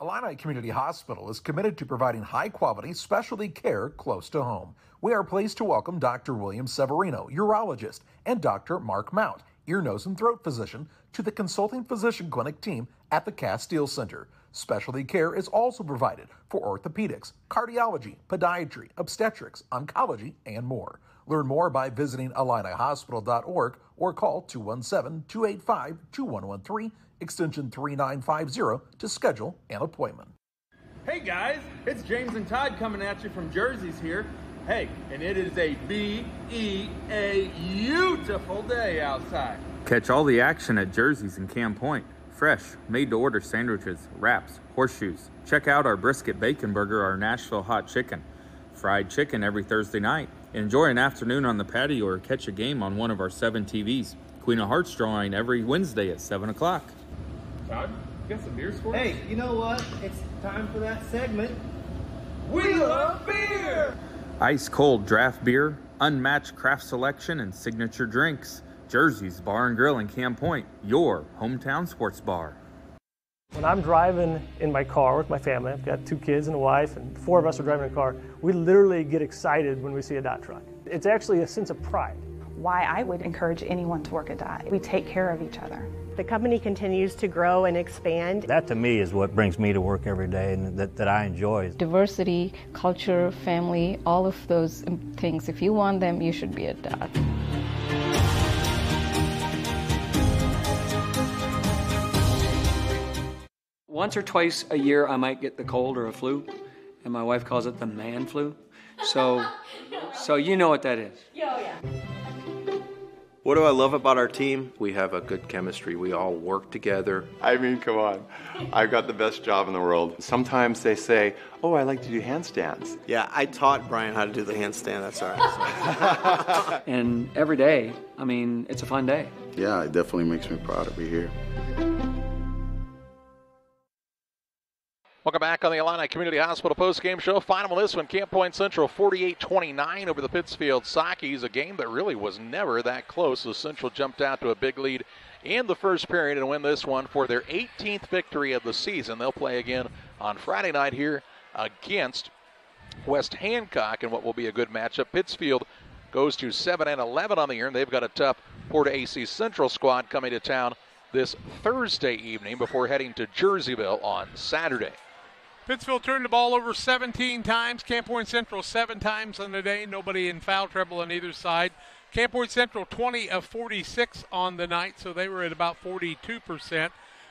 [SPEAKER 24] Illini Community Hospital is committed to providing high-quality specialty care close to home. We are pleased to welcome Dr. William Severino, urologist, and Dr. Mark Mount, ear, nose, and throat physician, to the consulting physician clinic team at the Castile Center. Specialty care is also provided for orthopedics, cardiology, podiatry, obstetrics, oncology, and more. Learn more by visiting IlliniHospital.org or call 217-285-2113, extension 3950 to schedule an appointment.
[SPEAKER 10] Hey guys, it's James and Todd coming at you from Jerseys here. Hey, and it is a beautiful day outside.
[SPEAKER 11] Catch all the action at Jersey's in Camp Point. Fresh, made-to-order sandwiches, wraps, horseshoes. Check out our brisket bacon burger, our Nashville hot chicken. Fried chicken every Thursday night. Enjoy an afternoon on the patio or catch a game on one of our 7 TVs. Queen of Hearts drawing every Wednesday at 7 o'clock.
[SPEAKER 10] Todd, you got some beers for us?
[SPEAKER 2] Hey, you know what? It's time for that segment.
[SPEAKER 10] We love beer!
[SPEAKER 11] Ice cold draft beer, unmatched craft selection, and signature drinks. Jersey's Bar and Grill in Camp Point, your hometown sports bar.
[SPEAKER 5] When I'm driving in my car with my family, I've got 2 kids and a wife, and 4 of us are driving a car, we literally get excited when we see a Dot truck. It's actually a sense of pride.
[SPEAKER 6] Why I would encourage anyone to work at Dot. We take care of each other.
[SPEAKER 12] The company continues to grow and expand.
[SPEAKER 25] That to me is what brings me to work every day and that I enjoy.
[SPEAKER 26] Diversity, culture, family, all of those things, if you want them, you should be at Dot.
[SPEAKER 27] Once or twice a year I might get the cold or a flu, and my wife calls it the man flu. So you know what that is.
[SPEAKER 12] Yeah.
[SPEAKER 28] What do I love about our team? We have a good chemistry. We all work together.
[SPEAKER 29] I mean, come on. I've got the best job in the world. Sometimes they say, oh, I like to do handstands.
[SPEAKER 28] Yeah, I taught Brian how to do the handstand. That's all right.
[SPEAKER 27] And every day, I mean, it's a fun day.
[SPEAKER 29] Yeah, it definitely makes me proud to be here.
[SPEAKER 1] Welcome back on the Illini Community Hospital postgame show. Final of this one, Camp Point Central 48-29 over the Pittsfield Sockies, a game that really was never that close. So Central jumped out to a big lead in the first period and win this one for their 18th victory of the season. They'll play again on Friday night here against West Hancock in what will be a good matchup. Pittsfield goes to 7-11 on the year, and they've got a tough Port AC Central squad coming to town this Thursday evening before heading to Jerseyville on Saturday.
[SPEAKER 7] Pittsfield turned the ball over 17 times. Camp Point Central 7 times on the day. Nobody in foul trouble on either side. Camp Point Central 20 of 46 on the night, so they were at about 42%.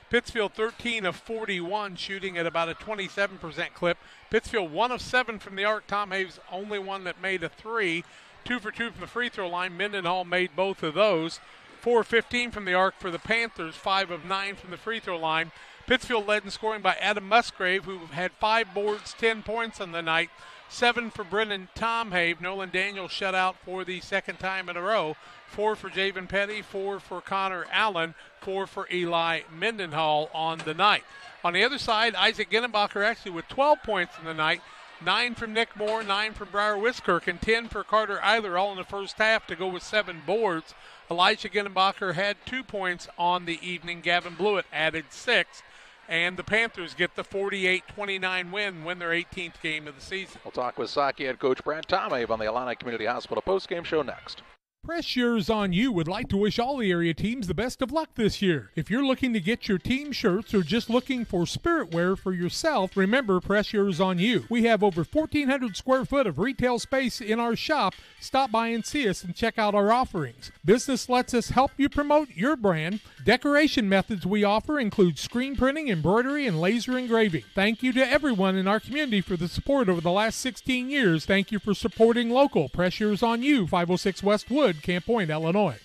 [SPEAKER 7] Pittsfield 13 of 41, shooting at about a 27% clip. Pittsfield 1 of 7 from the arc. Tom Haves only one that made a 3. 2 for 2 from the free throw line. Mendenhall made both of those. 4 of 15 from the arc for the Panthers. 5 of 9 from the free throw line. Pittsfield led in scoring by Adam Musgrave, who had 5 boards, 10 points on the night. 7 for Brennan Tomhave. Nolan Daniels shut out for the second time in a row. 4 for Javen Petty, 4 for Connor Allen, 4 for Eli Mendenhall on the night. On the other side, Isaac Ginnebacher actually with 12 points in the night. 9 from Nick Moore, 9 from Briar Wiskirk, and 10 for Carter Eiler, all in the first half to go with 7 boards. Elijah Ginnebacher had 2 points on the evening. Gavin Blewett added 6. And the Panthers get the 48-29 win their 18th game of the season.
[SPEAKER 1] We'll talk with Saukey head coach Brad Tomave on the Illini Community Hospital postgame show next.
[SPEAKER 16] Press Yours On You would like to wish all the area teams the best of luck this year. If you're looking to get your team shirts or just looking for spirit wear for yourself, remember Press Yours On You. We have over 1,400 square foot of retail space in our shop. Stop by and see us and check out our offerings. Business lets us help you promote your brand. Decoration methods we offer include screen printing, embroidery, and laser engraving. Thank you to everyone in our community for the support over the last 16 years. Thank you for supporting local. Press Yours On You, 506 West Wood, Camp Point, Illinois.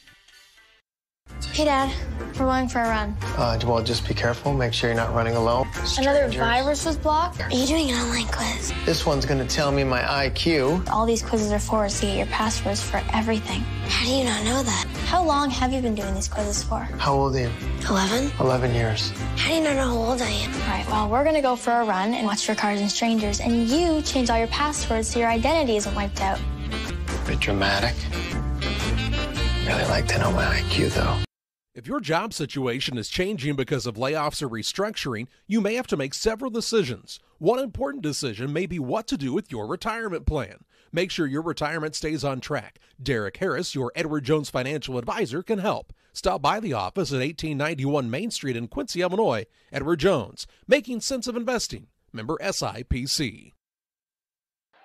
[SPEAKER 21] Hey, Dad. We're going for a run.
[SPEAKER 2] Well, just be careful. Make sure you're not running alone.
[SPEAKER 21] Another virus was blocked? Are you doing an online quiz?
[SPEAKER 2] This one's going to tell me my IQ.
[SPEAKER 21] All these quizzes are for us to get your passwords for everything. How do you not know that? How long have you been doing these quizzes for?
[SPEAKER 2] How old are you?
[SPEAKER 21] 11?
[SPEAKER 2] 11 years.
[SPEAKER 21] How do you not know how old I am? All right, well, we're going to go for a run and watch for Cars and Strangers, and you change all your passwords so your identity isn't wiped out.
[SPEAKER 2] A bit dramatic. Really like to know my IQ, though.
[SPEAKER 17] If your job situation is changing because of layoffs or restructuring, you may have to make several decisions. One important decision may be what to do with your retirement plan. Make sure your retirement stays on track. Derek Harris, your Edward Jones financial advisor, can help. Stop by the office at 1891 Main Street in Quincy, Illinois. Edward Jones, making sense of investing. Member SIPC.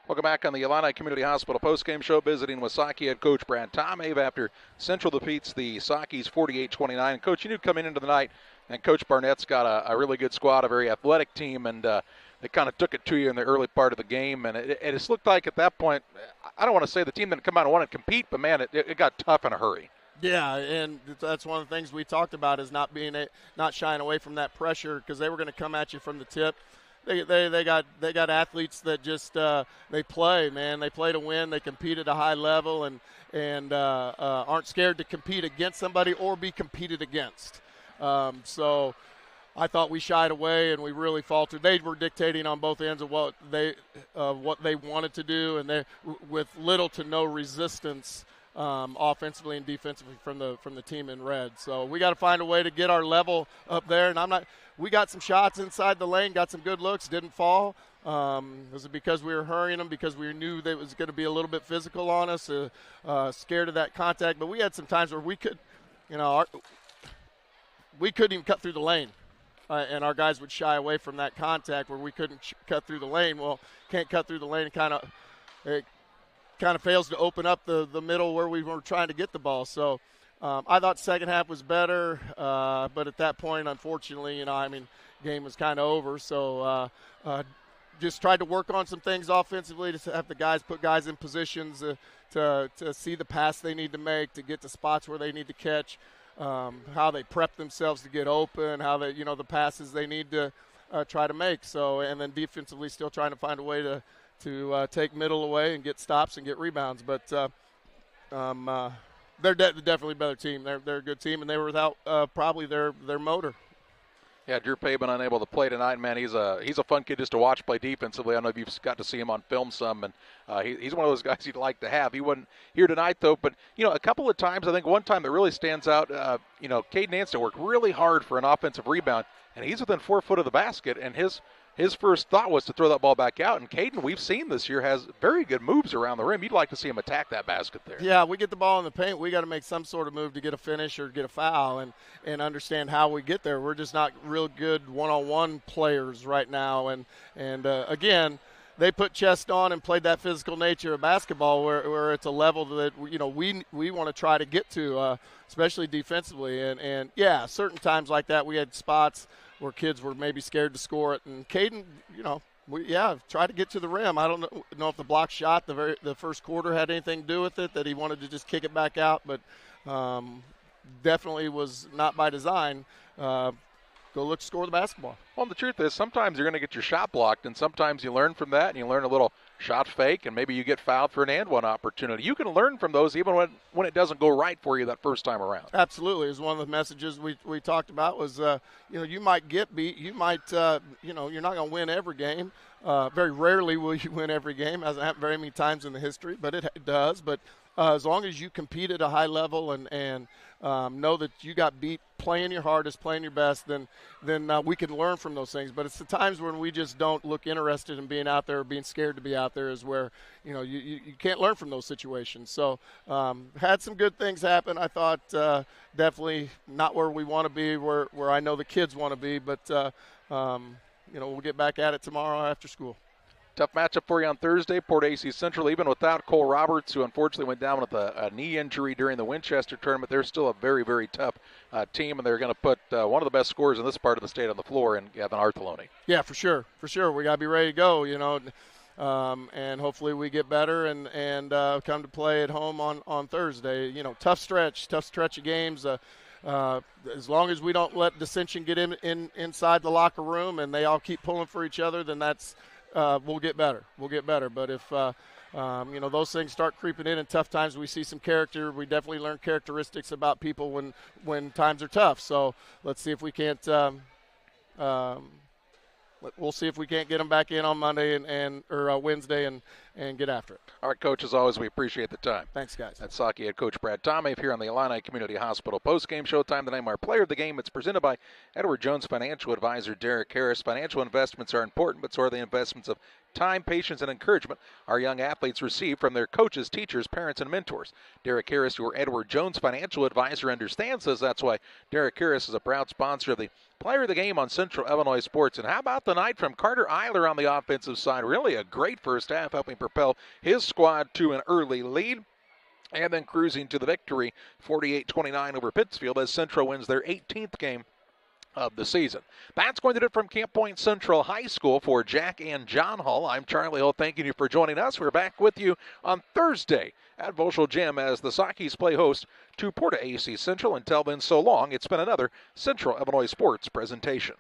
[SPEAKER 1] Welcome back on the Illini Community Hospital postgame show, visiting with Saukey head coach Brad Tomave after Central defeats the Sockies 48-29. Coach, you knew coming into the night And Coach Barnett's got a really good squad, a very athletic team, and they kind of took it to you in the early part of the game. And it just looked like at that point, I don't want to say the team didn't come out and want to compete, but, man, it got tough in a hurry.
[SPEAKER 3] Yeah, and that's one of the things we talked about is not shying away from that pressure, because they were going to come at you from the tip. They got athletes that just they play, man. They play to win. They compete at a high level and aren't scared to compete against somebody or be competed against. So I thought we shied away and we really faltered. They were dictating on both ends of what they wanted to do, and they with little to no resistance. Offensively and defensively from the team in red. So we got to find a way to get our level up there. And we got some shots inside the lane, got some good looks, didn't fall. Was it because we were hurrying them, because we knew that it was going to be a little bit physical on us, scared of that contact? But we had some times where we could, we couldn't even cut through the lane. And our guys would shy away from that contact where we couldn't cut through the lane. Well, can't cut through the lane, kind of fails to open up the middle where we were trying to get the ball. So I thought second half was better, but at that point, unfortunately, game was kind of over. So just tried to work on some things offensively to have the guys put guys in positions to see the pass they need to make, to get to spots where they need to catch, how they prep themselves to get open, how they, the passes they need to try to make. So, and then defensively still trying to find a way to take middle away and get stops and get rebounds. But they're definitely a better team. They're a good team, and they were without probably their motor.
[SPEAKER 1] Yeah, Drew Pabin unable to play tonight, man. He's a fun kid just to watch play defensively. I don't know if you've got to see him on film some, and he's one of those guys you'd like to have. He wasn't here tonight, though, but, a couple of times, I think one time that really stands out, Caden Anston worked really hard for an offensive rebound, and he's within 4 foot of the basket, and his first thought was to throw that ball back out. And Caden, we've seen this year, has very good moves around the rim. You'd like to see him attack that basket there.
[SPEAKER 3] Yeah, we get the ball in the paint. We got to make some sort of move to get a finish or get a foul and understand how we get there. We're just not real good one-on-one players right now. And again, they put chest on and played that physical nature of basketball where it's a level that, we want to try to get to, especially defensively. And yeah, certain times like that we had spots where kids were maybe scared to score it. And Caden, try to get to the rim. I don't know if the block shot the first quarter had anything to do with it, that he wanted to just kick it back out, but definitely was not by design. Go look to score the basketball.
[SPEAKER 1] Well, the truth is sometimes you're going to get your shot blocked, and sometimes you learn from that, and you learn a little shot fake, and maybe you get fouled for an and-one opportunity. You can learn from those even when it doesn't go right for you that first time around.
[SPEAKER 3] Absolutely. It was one of the messages we talked about was, you might get beat. You might, you're not going to win every game. Very rarely will you win every game. It hasn't happened very many times in the history, but it does. But as long as you compete at a high level and know that you got beat playing your hardest, playing your best, then we can learn from those things. But it's the times when we just don't look interested in being out there or being scared to be out there is where, you can't learn from those situations. So had some good things happen. I thought definitely not where we want to be, where I know the kids want to be, but, we'll get back at it tomorrow after school.
[SPEAKER 1] Tough matchup for you on Thursday. Port AC Central, even without Cole Roberts, who unfortunately went down with a knee injury during the Winchester tournament, they're still a very, very tough team, and they're going to put one of the best scorers in this part of the state on the floor in Gavin Arthelone.
[SPEAKER 3] Yeah, for sure. We got to be ready to go, and hopefully we get better and come to play at home on Thursday. Tough stretch of games. As long as we don't let dissension get inside the locker room and they all keep pulling for each other, then that's we'll get better. But if those things start creeping in tough times, we see some character. We definitely learn characteristics about people when times are tough. So let's see if we can't. We'll see if we can't get them back in on Monday or Wednesday and get after it.
[SPEAKER 1] All right, Coach, as always, we appreciate the time.
[SPEAKER 3] Thanks, guys.
[SPEAKER 1] That's Saki head coach Brad Tomave here on the Illini Community Hospital postgame showtime. The name our player of the game. It's presented by Edward Jones Financial Advisor Derek Harris. Financial investments are important, but so are the investments of time, patience, and encouragement our young athletes receive from their coaches, teachers, parents, and mentors. Derek Harris, your Edward Jones Financial Advisor, understands this. That's why Derek Harris is a proud sponsor of the player of the game on Central Illinois Sports. And how about the night from Carter Eiler on the offensive side? Really a great first half, helping propel his squad to an early lead. And then cruising to the victory, 48-29 over Pittsfield, as Central wins their 18th game of the season. That's going to do it from Camp Point Central High School. For Jack and John Hall, I'm Charlie Hull, thanking you for joining us. We're back with you on Thursday at Voschel Gym as the Sockies play host to Porta AC Central. Until then, so long. It's been another Central Illinois Sports presentation.